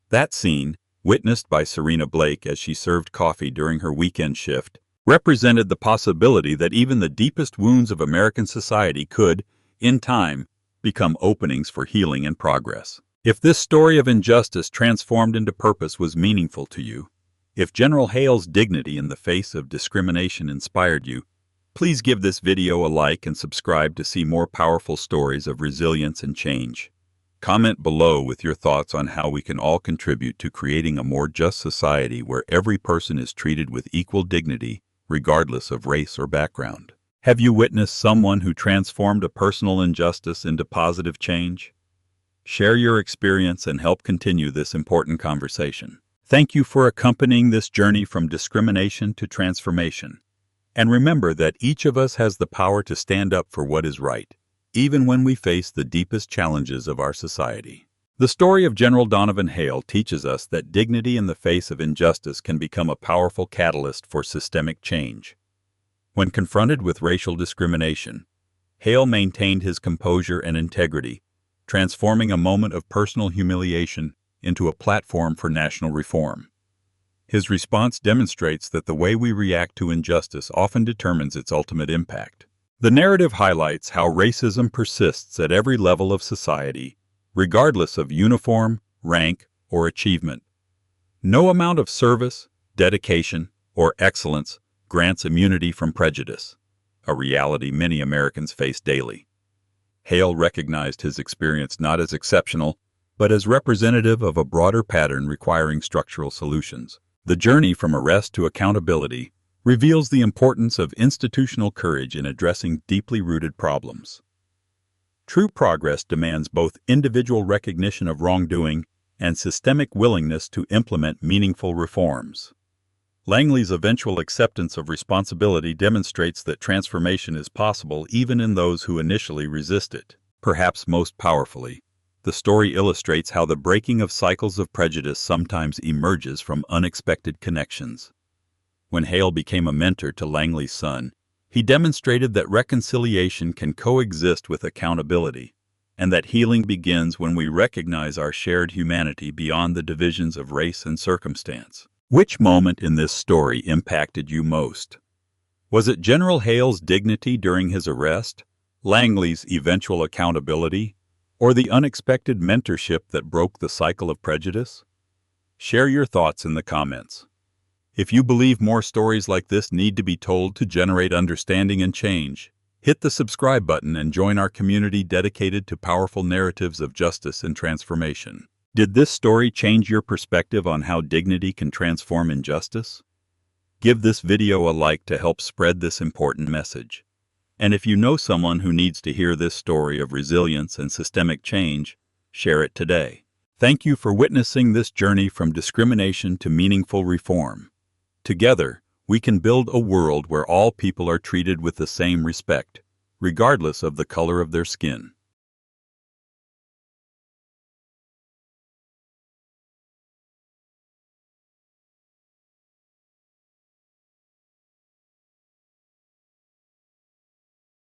That scene, witnessed by Serena Blake as she served coffee during her weekend shift, represented the possibility that even the deepest wounds of American society could, in time, become openings for healing and progress. If this story of injustice transformed into purpose was meaningful to you, if General Hale's dignity in the face of discrimination inspired you, please give this video a like and subscribe to see more powerful stories of resilience and change. Comment below with your thoughts on how we can all contribute to creating a more just society where every person is treated with equal dignity, regardless of race or background. Have you witnessed someone who transformed a personal injustice into positive change? Share your experience and help continue this important conversation. Thank you for accompanying this journey from discrimination to transformation. And remember that each of us has the power to stand up for what is right, even when we face the deepest challenges of our society. The story of General Donovan Hale teaches us that dignity in the face of injustice can become a powerful catalyst for systemic change. When confronted with racial discrimination, Hale maintained his composure and integrity, transforming a moment of personal humiliation into a platform for national reform. His response demonstrates that the way we react to injustice often determines its ultimate impact. The narrative highlights how racism persists at every level of society, regardless of uniform, rank, or achievement. No amount of service, dedication, or excellence grants immunity from prejudice, a reality many Americans face daily. Hale recognized his experience not as exceptional, but as representative of a broader pattern requiring structural solutions. The journey from arrest to accountability reveals the importance of institutional courage in addressing deeply rooted problems. True progress demands both individual recognition of wrongdoing and systemic willingness to implement meaningful reforms. Langley's eventual acceptance of responsibility demonstrates that transformation is possible even in those who initially resist it. Perhaps most powerfully, the story illustrates how the breaking of cycles of prejudice sometimes emerges from unexpected connections. When Hale became a mentor to Langley's son, he demonstrated that reconciliation can coexist with accountability, and that healing begins when we recognize our shared humanity beyond the divisions of race and circumstance. Which moment in this story impacted you most? Was it General Hale's dignity during his arrest, Langley's eventual accountability, or the unexpected mentorship that broke the cycle of prejudice? Share your thoughts in the comments. If you believe more stories like this need to be told to generate understanding and change, hit the subscribe button and join our community dedicated to powerful narratives of justice and transformation. Did this story change your perspective on how dignity can transform injustice? Give this video a like to help spread this important message. And if you know someone who needs to hear this story of resilience and systemic change, share it today. Thank you for witnessing this journey from discrimination to meaningful reform. Together, we can build a world where all people are treated with the same respect, regardless of the color of their skin.